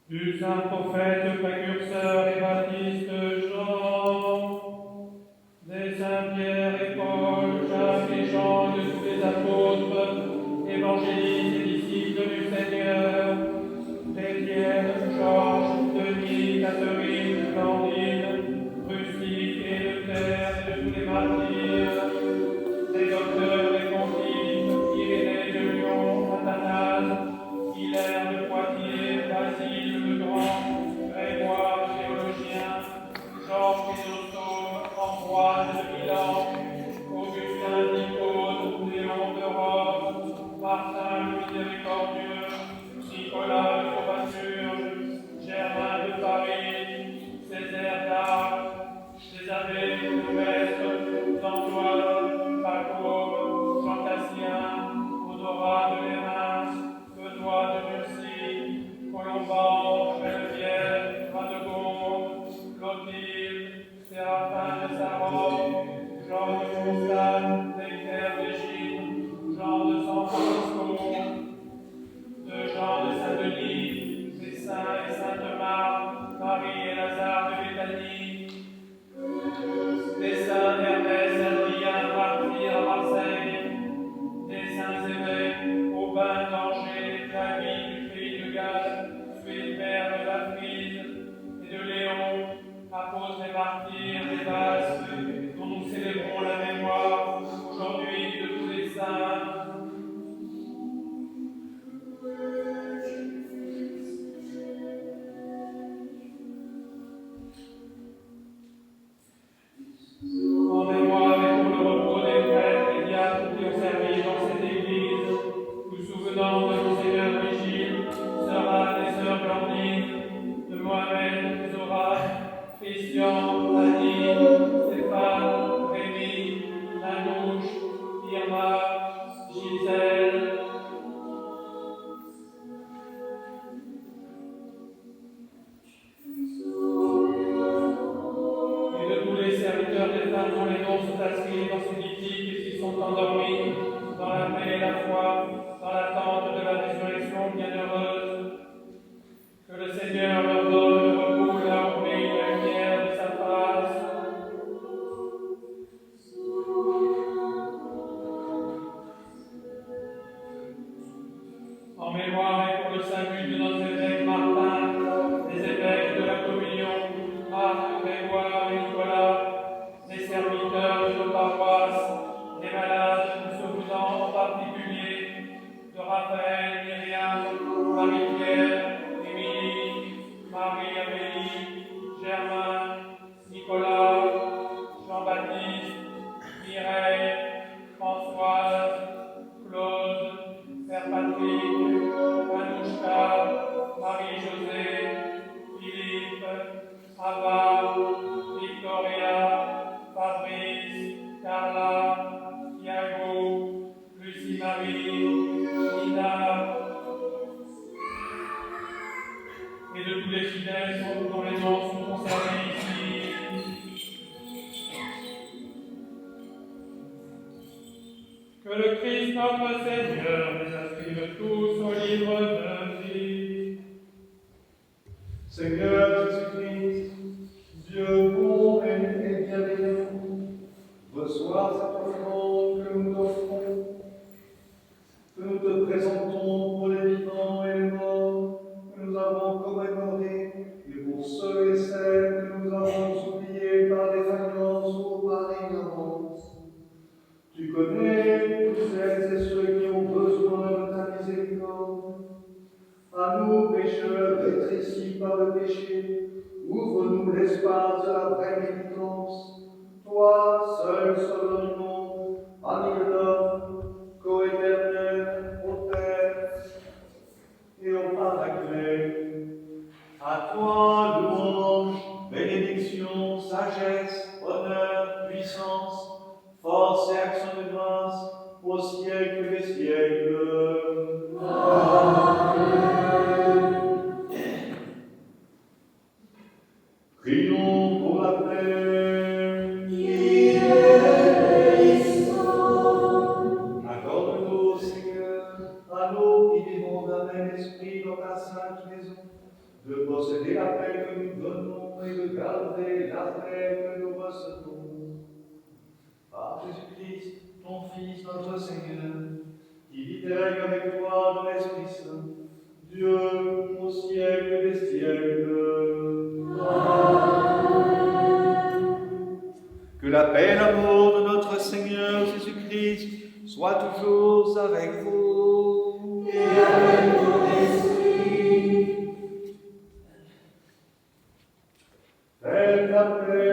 Du saint prophète précurseur et baptiste Jean, des saints Pierre et Paul, Jacques et Jean, de tous les apôtres, évangélistes et disciples du Seigneur, d'Étienne, Georges, Denis, Catherine, Blandine, Rustique et Luther, et de tous les martyrs, des docteurs, des pontifes, Irénée de Lyon, Athanase, Hilaire de Poitiers, Basile le Grand, Grégoire le théologien, Georges Chrysostome, Ambroise de Milan, Augustin d'Hippone, Léon de Rome, Martin le Miséricordieux, Nicolas le Thaumaturge, Germain de Paris, Césaire d'Arc, les abbés de Mestre, Antoine, Paco, Jean Cassien, Honorat de Lérins, Benoît de Murcie, Colomban, Geneviève, Radegonde, Clotilde, Séraphin de Saron, Jean de Constance, Nectaire d'Égypte, Jean de San Francisco, de Jean de Saint-Denis, des saints et saintes Marthe, Marie et Lazare de Béthanie, des saints Ernest, Adrien, martyr à Marseille, des saints évêques, Aubin d'Angers, David du pays de Galles, Suétbert de la Frise et de Léon, apôtres et martyrs des Basques, dont nous célébrons la mémoire aujourd'hui de tous les saints. En mémoire et pour le repos des prêtres et diacres qui ont servi dans cette église, nous souvenons de Monseigneur Vigile, Sœur Anne et Sœur Blandine, de Mohamed, Zora, Christian, Annie, et de tous les fidèles dont les noms sont conservés ici. Que le Christ notre Seigneur les inscrive tous au livre de vie. Seigneur Jésus-Christ, Dieu bon et bienveillant, reçois cette offrande que nous t'offrons, que nous te présentons pour les vivants et les morts que nous avons commémorés, et pour ceux et celles que nous avons oubliés par défaillance ou par ignorance. Tu connais tous celles et ceux qui ont besoin de ta miséricorde. À nous, pécheurs rétrécis par le péché, ouvre-nous l'espace de la vraie pénitence. Toi, seul sauveur du monde, ami de l'homme, coéternel au Père et au Paraclet. À toi, louange, bénédiction, sagesse, honneur, puissance, force et action de grâce, au siècle des siècles. Prions pour la paix. Accorde-nous, Seigneur, à nous qui vivons d'un même esprit dans ta sainte maison, de posséder la paix que nous donnons et de garder la paix que nous recevons. Par Jésus-Christ, ton Fils, notre Seigneur, qui vit et règne avec toi dans l'Esprit Saint, Dieu au siècle des siècles. Que la paix et l'amour de notre Seigneur Jésus-Christ soient toujours avec vous. Et avec ton esprit. Faites la paix.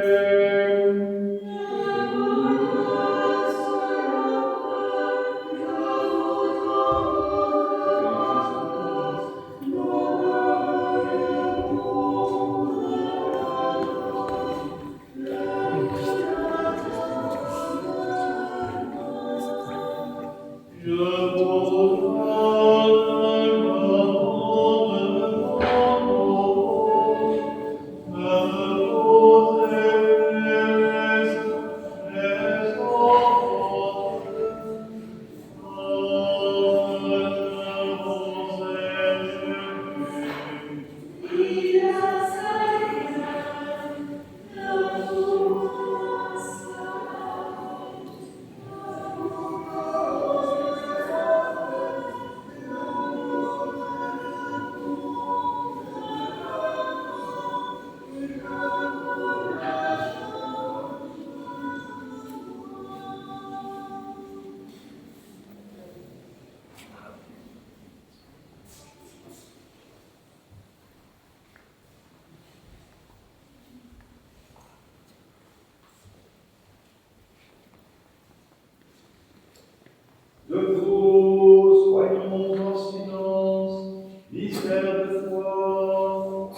Debout, soyons en silence, mystère de foi.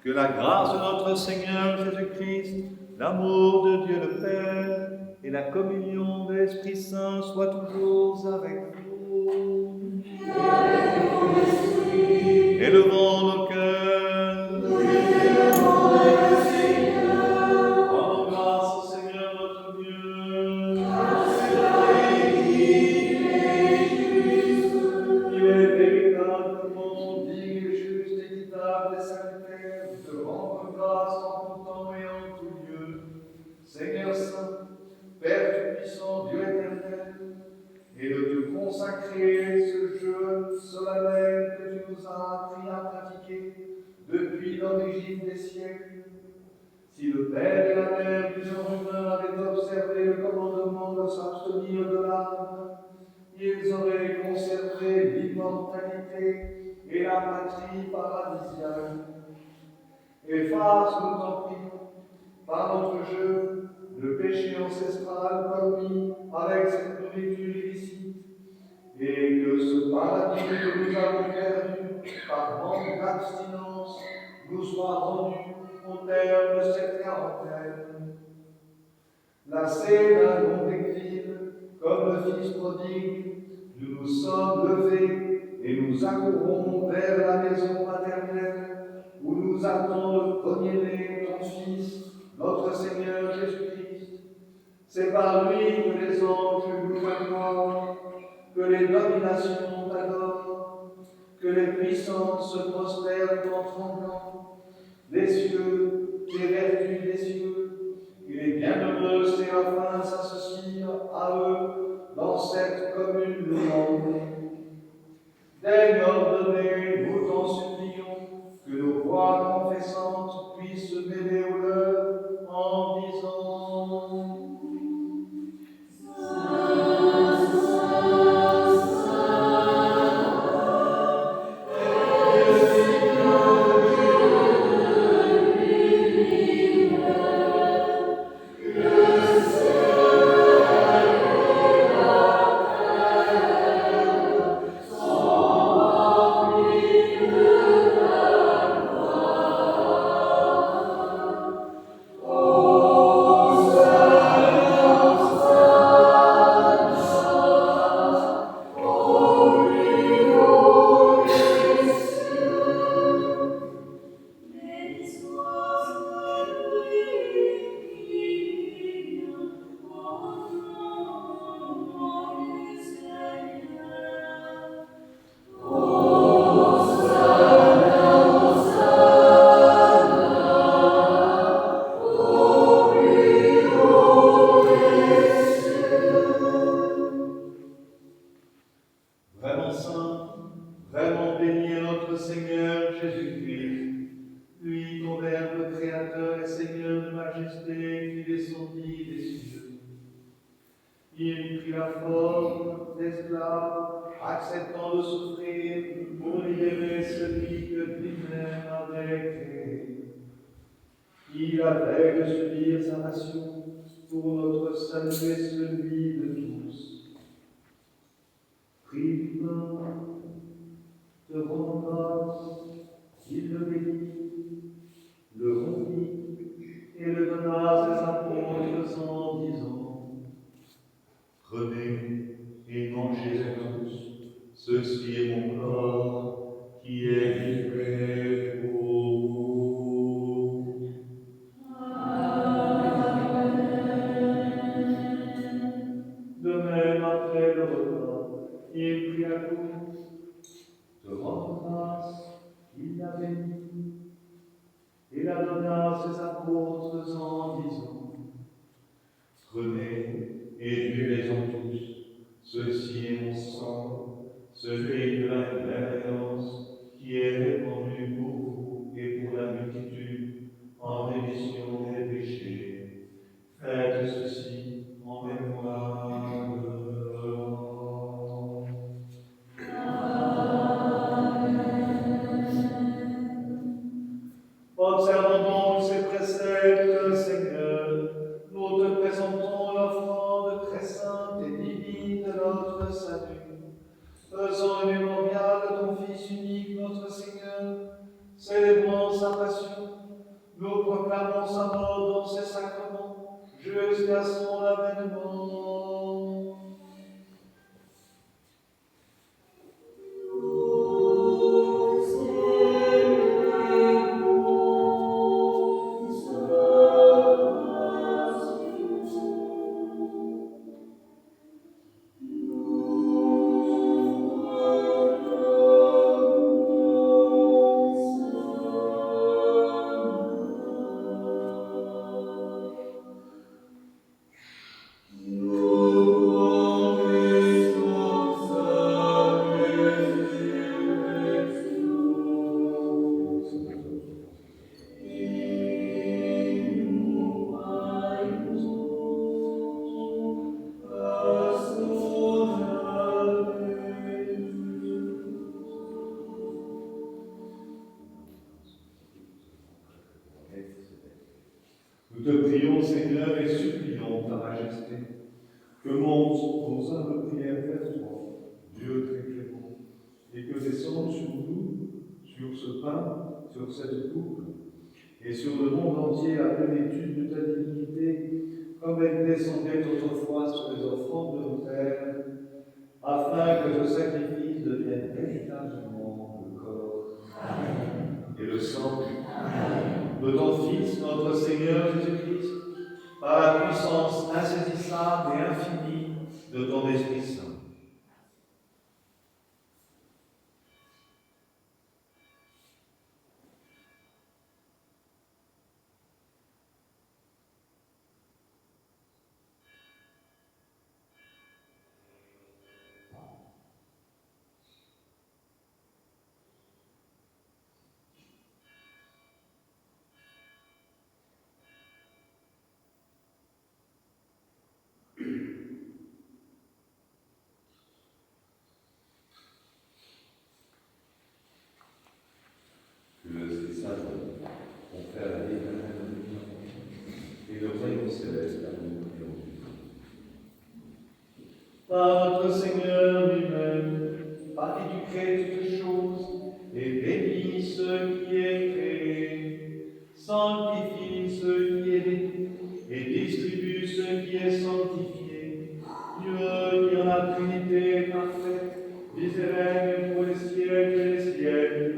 Que la grâce de notre Seigneur Jésus-Christ, l'amour de Dieu le Père et la communion de l'Esprit Saint soient toujours avec vous. Et avec ton esprit. Élevons nos cœurs. Nous élevons le Seigneur. Rendons grâce au Seigneur notre Dieu. Il est véritablement digne, juste, équitable et salutaire de rendre grâce en tout temps et en tout lieu. Seigneur Saint, Père Tout-Puissant, Dieu éternel, et de te consacrer ce jeûne solennel que tu nous as appris à pratiquer depuis l'origine des siècles. Si le Père et la Mère du genre humain avaient observé le commandement de s'abstenir de l'arbre, ils auraient conservé l'immortalité et la patrie paradisiaque. Efface, nous t'en prions, par notre jeûne, le péché ancestral commis avec cette nourriture illicite, et que ce paradis que nous avons perdu par manque d'abstinence nous soit rendu au terme de cette quarantaine. Lassés d'un long exil, comme le Fils prodigue, nous nous sommes levés et nous accourons vers la maison maternelle attend le premier-né, ton Fils, notre Seigneur Jésus-Christ. C'est par lui que les anges louent ta gloire, que les dominations t'adorent, que les puissances se prosternent en tremblant, les cieux, les vertus des cieux, et les bienheureux séraphins s'associent à eux dans cette commune louange. Daigne ordonner, nous t'en supplions, que nos voix confessantes puissent se mêler aux leurs en disant vraiment saint, vraiment béni est notre Seigneur Jésus-Christ, lui ton Verbe créateur et Seigneur de majesté qui descendit des cieux. Il prit la forme d'esclave, acceptant de souffrir pour libérer celui que lui-même avait créé. Il avait de subir sa passion pour notre salut et celui de tous. Prie du pain, te rend grâce, il le bénit, le rompit et le donna à ses apôtres en disant: prenez et mangez-en tous, ceci est mon corps qui est livré pour vous. De même, après le repas, il prit la coupe, te rend grâce, il la bénit, et la donna à ses apôtres en disant: prenez et buvez-en tous, ceci est mon sang, celui de la nouvelle alliance, qui est répandu pour vous et pour la multitude en rémission des péchés. Faites ceci en mémoire de moi. Observons donc ces préceptes, Seigneur. Nous te présentons l'offrande très sainte et divine de notre salut. Faisons le mémorial de ton Fils unique, notre Seigneur. Célébrons sa passion. Nous proclamons sa mort dans ses sacrements jusqu'à son avènement. Nous te prions, Seigneur, et supplions ta majesté, que montent vos humbles prières vers toi, Dieu très clément, et que descende sur nous, sur ce pain, sur cette coupe, et sur le monde entier la plénitude de ta divinité, comme elle descendait autrefois sur les offrandes de nos pères, afin que ce sacrifice devienne véritablement le corps et le sang Fils, notre Seigneur Jésus-Christ, par la puissance insaisissable et infinie de ton Esprit Saint. Que le Saint confère la vie et le royaume céleste à nous. Par notre Seigneur lui-même, par qui tu crées toutes choses, et bénis ce qui est créé, sanctifie ce qui est détruit, et distribue ce qui est sanctifié. Dieu, qui en la Trinité parfaite, vis et règne pour les siècles des siècles.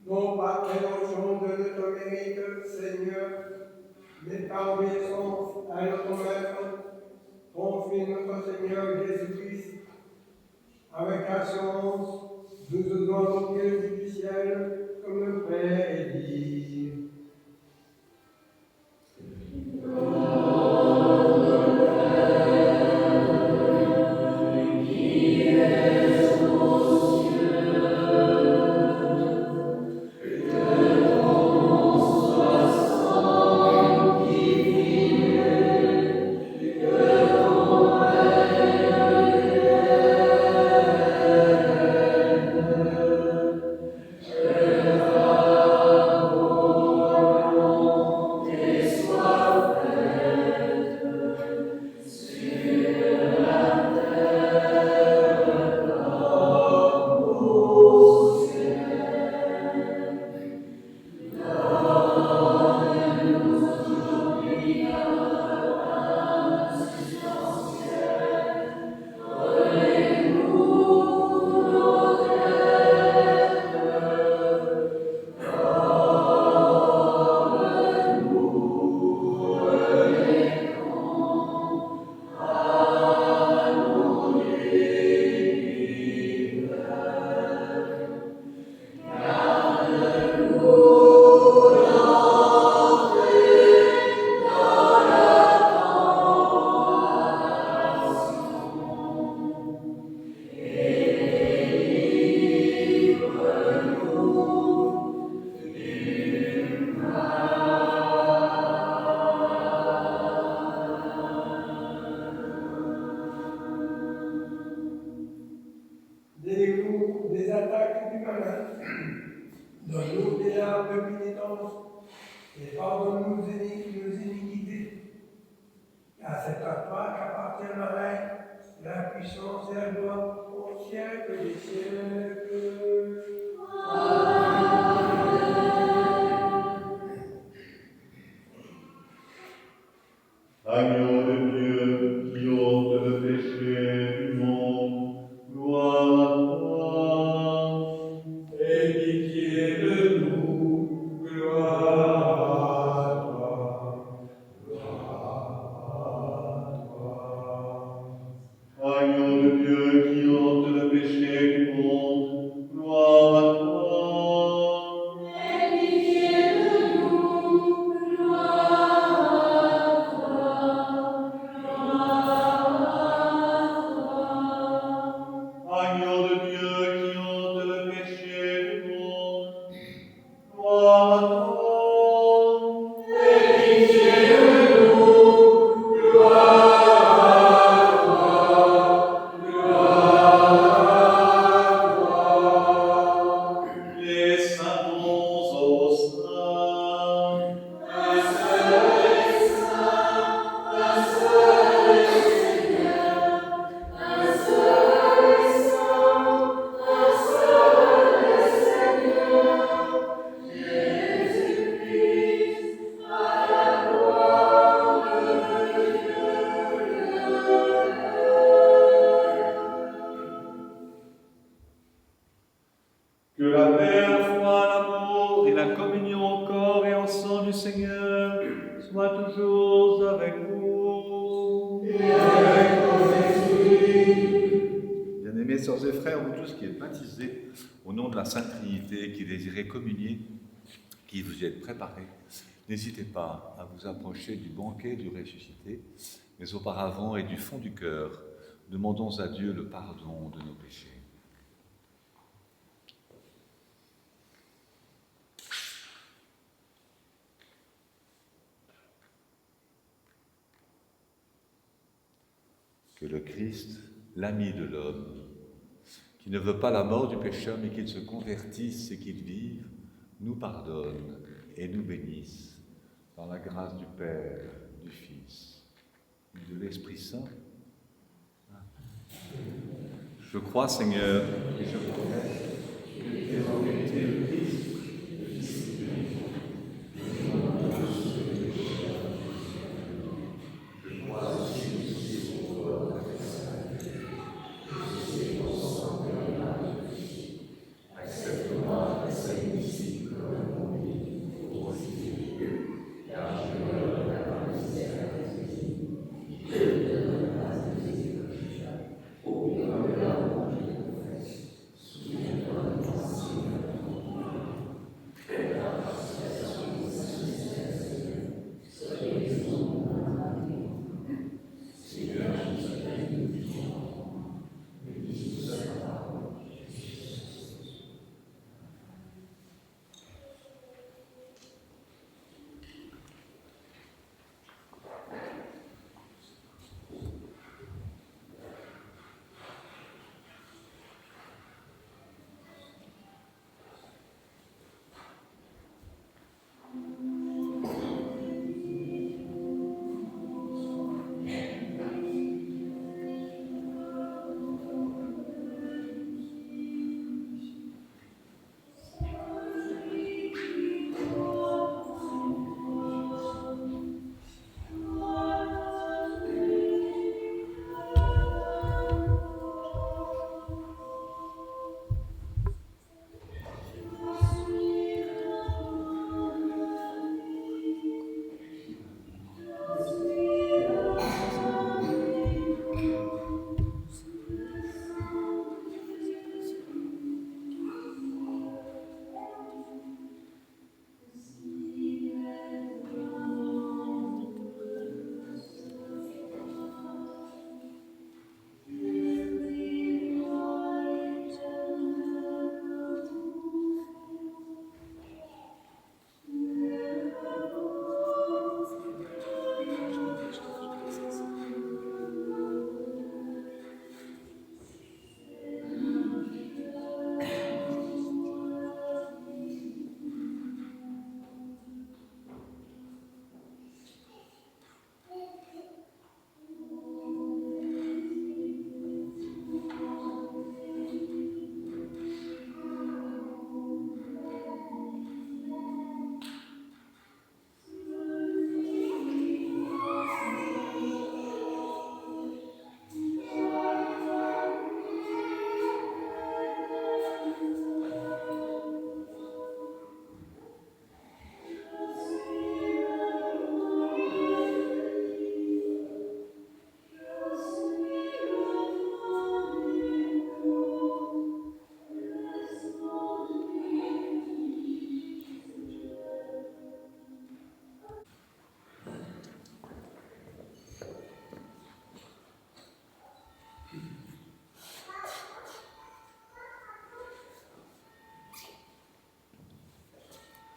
Non pas prévention de notre mérite, Seigneur, mais par obéissance à notre Maître, ton Fils, notre Seigneur Jésus-Christ, avec assurance, nous osons invoquer du ciel comme le Père est dit. Que c'est à toi qu'appartient le règne, la puissance et la gloire au siècle des siècles. Agneau de Dieu, qui ôte le péché du monde, gloire à toi. Aie pitié de nous, gloire à toi, gloire à toi. Agneau de Dieu, qui ôte le péché du monde, gloire à toi. Aie pitié de nous, gloire à toi, Agneau de Dieu, qui ôte le péché du monde, gloire à toi. Les saints bons au sein, que la paix, la foi, l'amour et la communion au corps et au sang du Seigneur soient toujours avec vous. Bien-aimés sœurs et frères, vous tous qui êtes baptisés au nom de la Sainte Trinité, qui désirez communier, qui vous y êtes préparés, n'hésitez pas à vous approcher du banquet du ressuscité, mais auparavant et du fond du cœur, demandons à Dieu le pardon de nos péchés. Que le Christ, l'ami de l'homme, qui ne veut pas la mort du pécheur, mais qu'il se convertisse et qu'il vive, nous pardonne et nous bénisse dans la grâce du Père, du Fils et de l'Esprit Saint. Je crois, Seigneur, et je confesse que tu es en vérité le Christ, le Fils de Dieu. Je crois aussi que tu es au corps de la Sainte, accepte-moi, Saint ici, comme un bon béni, pour aussi, car je me donne la parole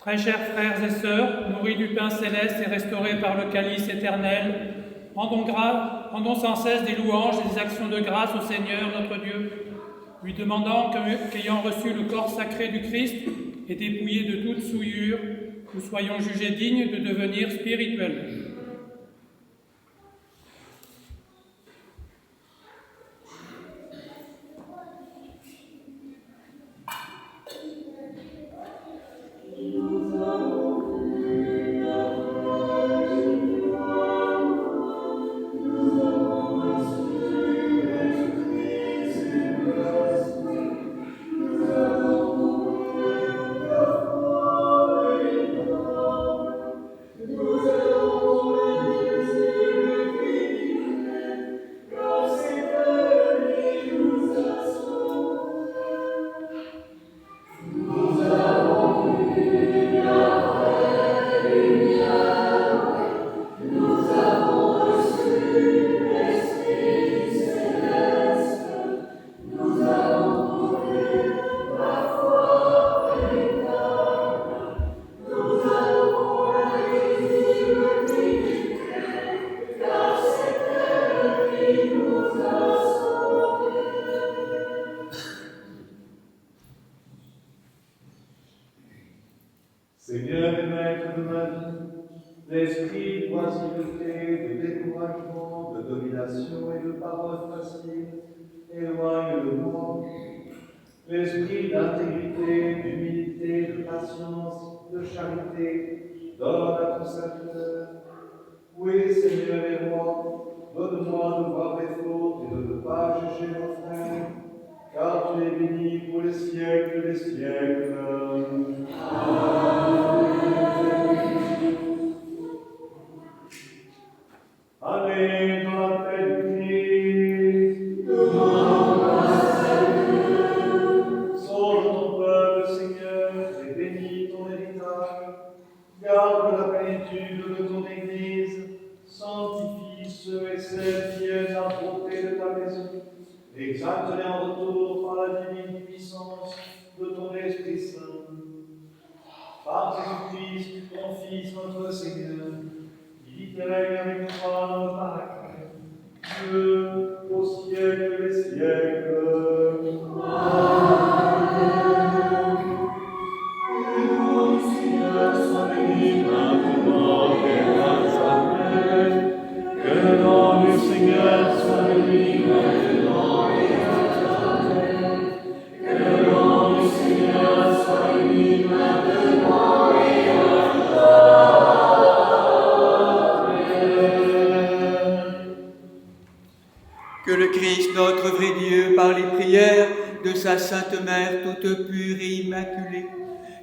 Très chers frères et sœurs, nourris du pain céleste et restaurés par le calice éternel, rendons sans cesse des louanges et des actions de grâce au Seigneur notre Dieu, lui demandant qu'ayant reçu le corps sacré du Christ et dépouillé de toute souillure, nous soyons jugés dignes de devenir spirituels. Seigneur et Maître de ma vie, l'esprit d'oisiveté, de découragement, de domination et de paroles faciles, éloigne de moi. L'esprit d'intégrité, d'humilité, de patience, de charité, donne à ton serviteur. Oui, Seigneur et roi, donne-moi de voir mes fautes et de ne pas juger mon frère, car tu es béni pour les siècles des siècles. Allez dans la paix du Christ. Sauve ton peuple, Seigneur, et bénis ton héritage. Garde la plénitude de ton Église. Sanctifie ceux et celles qui viennent à portée de ta maison. Exalte-les en retour par la divine puissance de ton Esprit Saint. Par Jésus-Christ, ton Fils, notre Seigneur, il règne avec toi dans le paradis, Dieu, au siècle des siècles. Amen. Que le nom du Seigneur soit béni maintenant et à jamais. Que le nom du Seigneur soit béni maintenant et à jamais. Que le nom du Seigneur soit béni maintenant et à jamais. Que le Christ, notre vrai Dieu, par les prières de sa Sainte Mère toute pure et immaculée,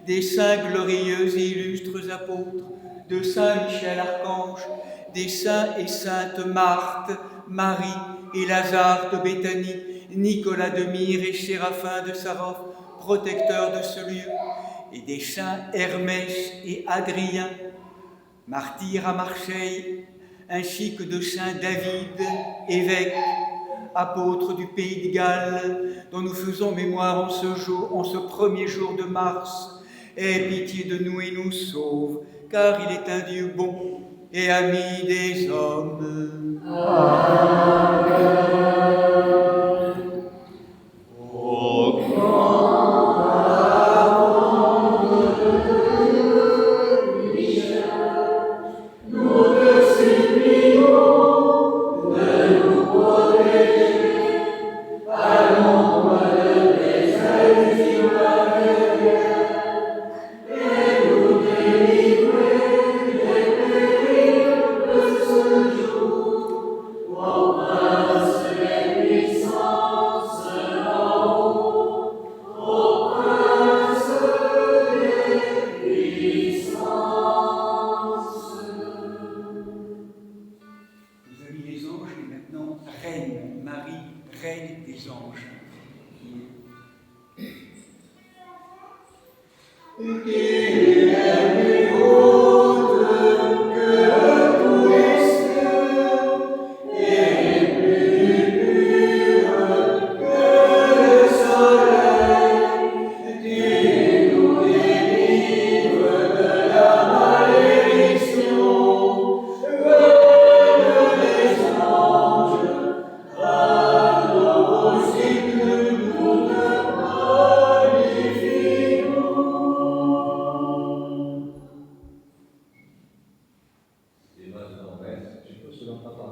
des saints glorieux et illustres apôtres, de Saint Michel Archange, des saints et saintes Marthe, Marie et Lazare de Béthanie, Nicolas de Myre et Séraphin de Sarov, protecteurs de ce lieu, et des saints Hermès et Adrien, martyrs à Marseille, ainsi que de saint David, évêque, apôtre du pays de Galles, dont nous faisons mémoire en ce premier jour de mars. Aie pitié de nous et nous sauve, car il est un Dieu bon et ami des hommes. Amen.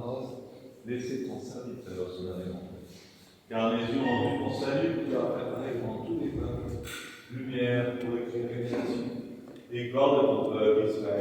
parole, laissez ton serviteur se laver en paix. Car les yeux ont vu ton salut que tu as préparé devant tous les peuples, lumière pour éclairer les nations, et gloire de ton peuple Israël.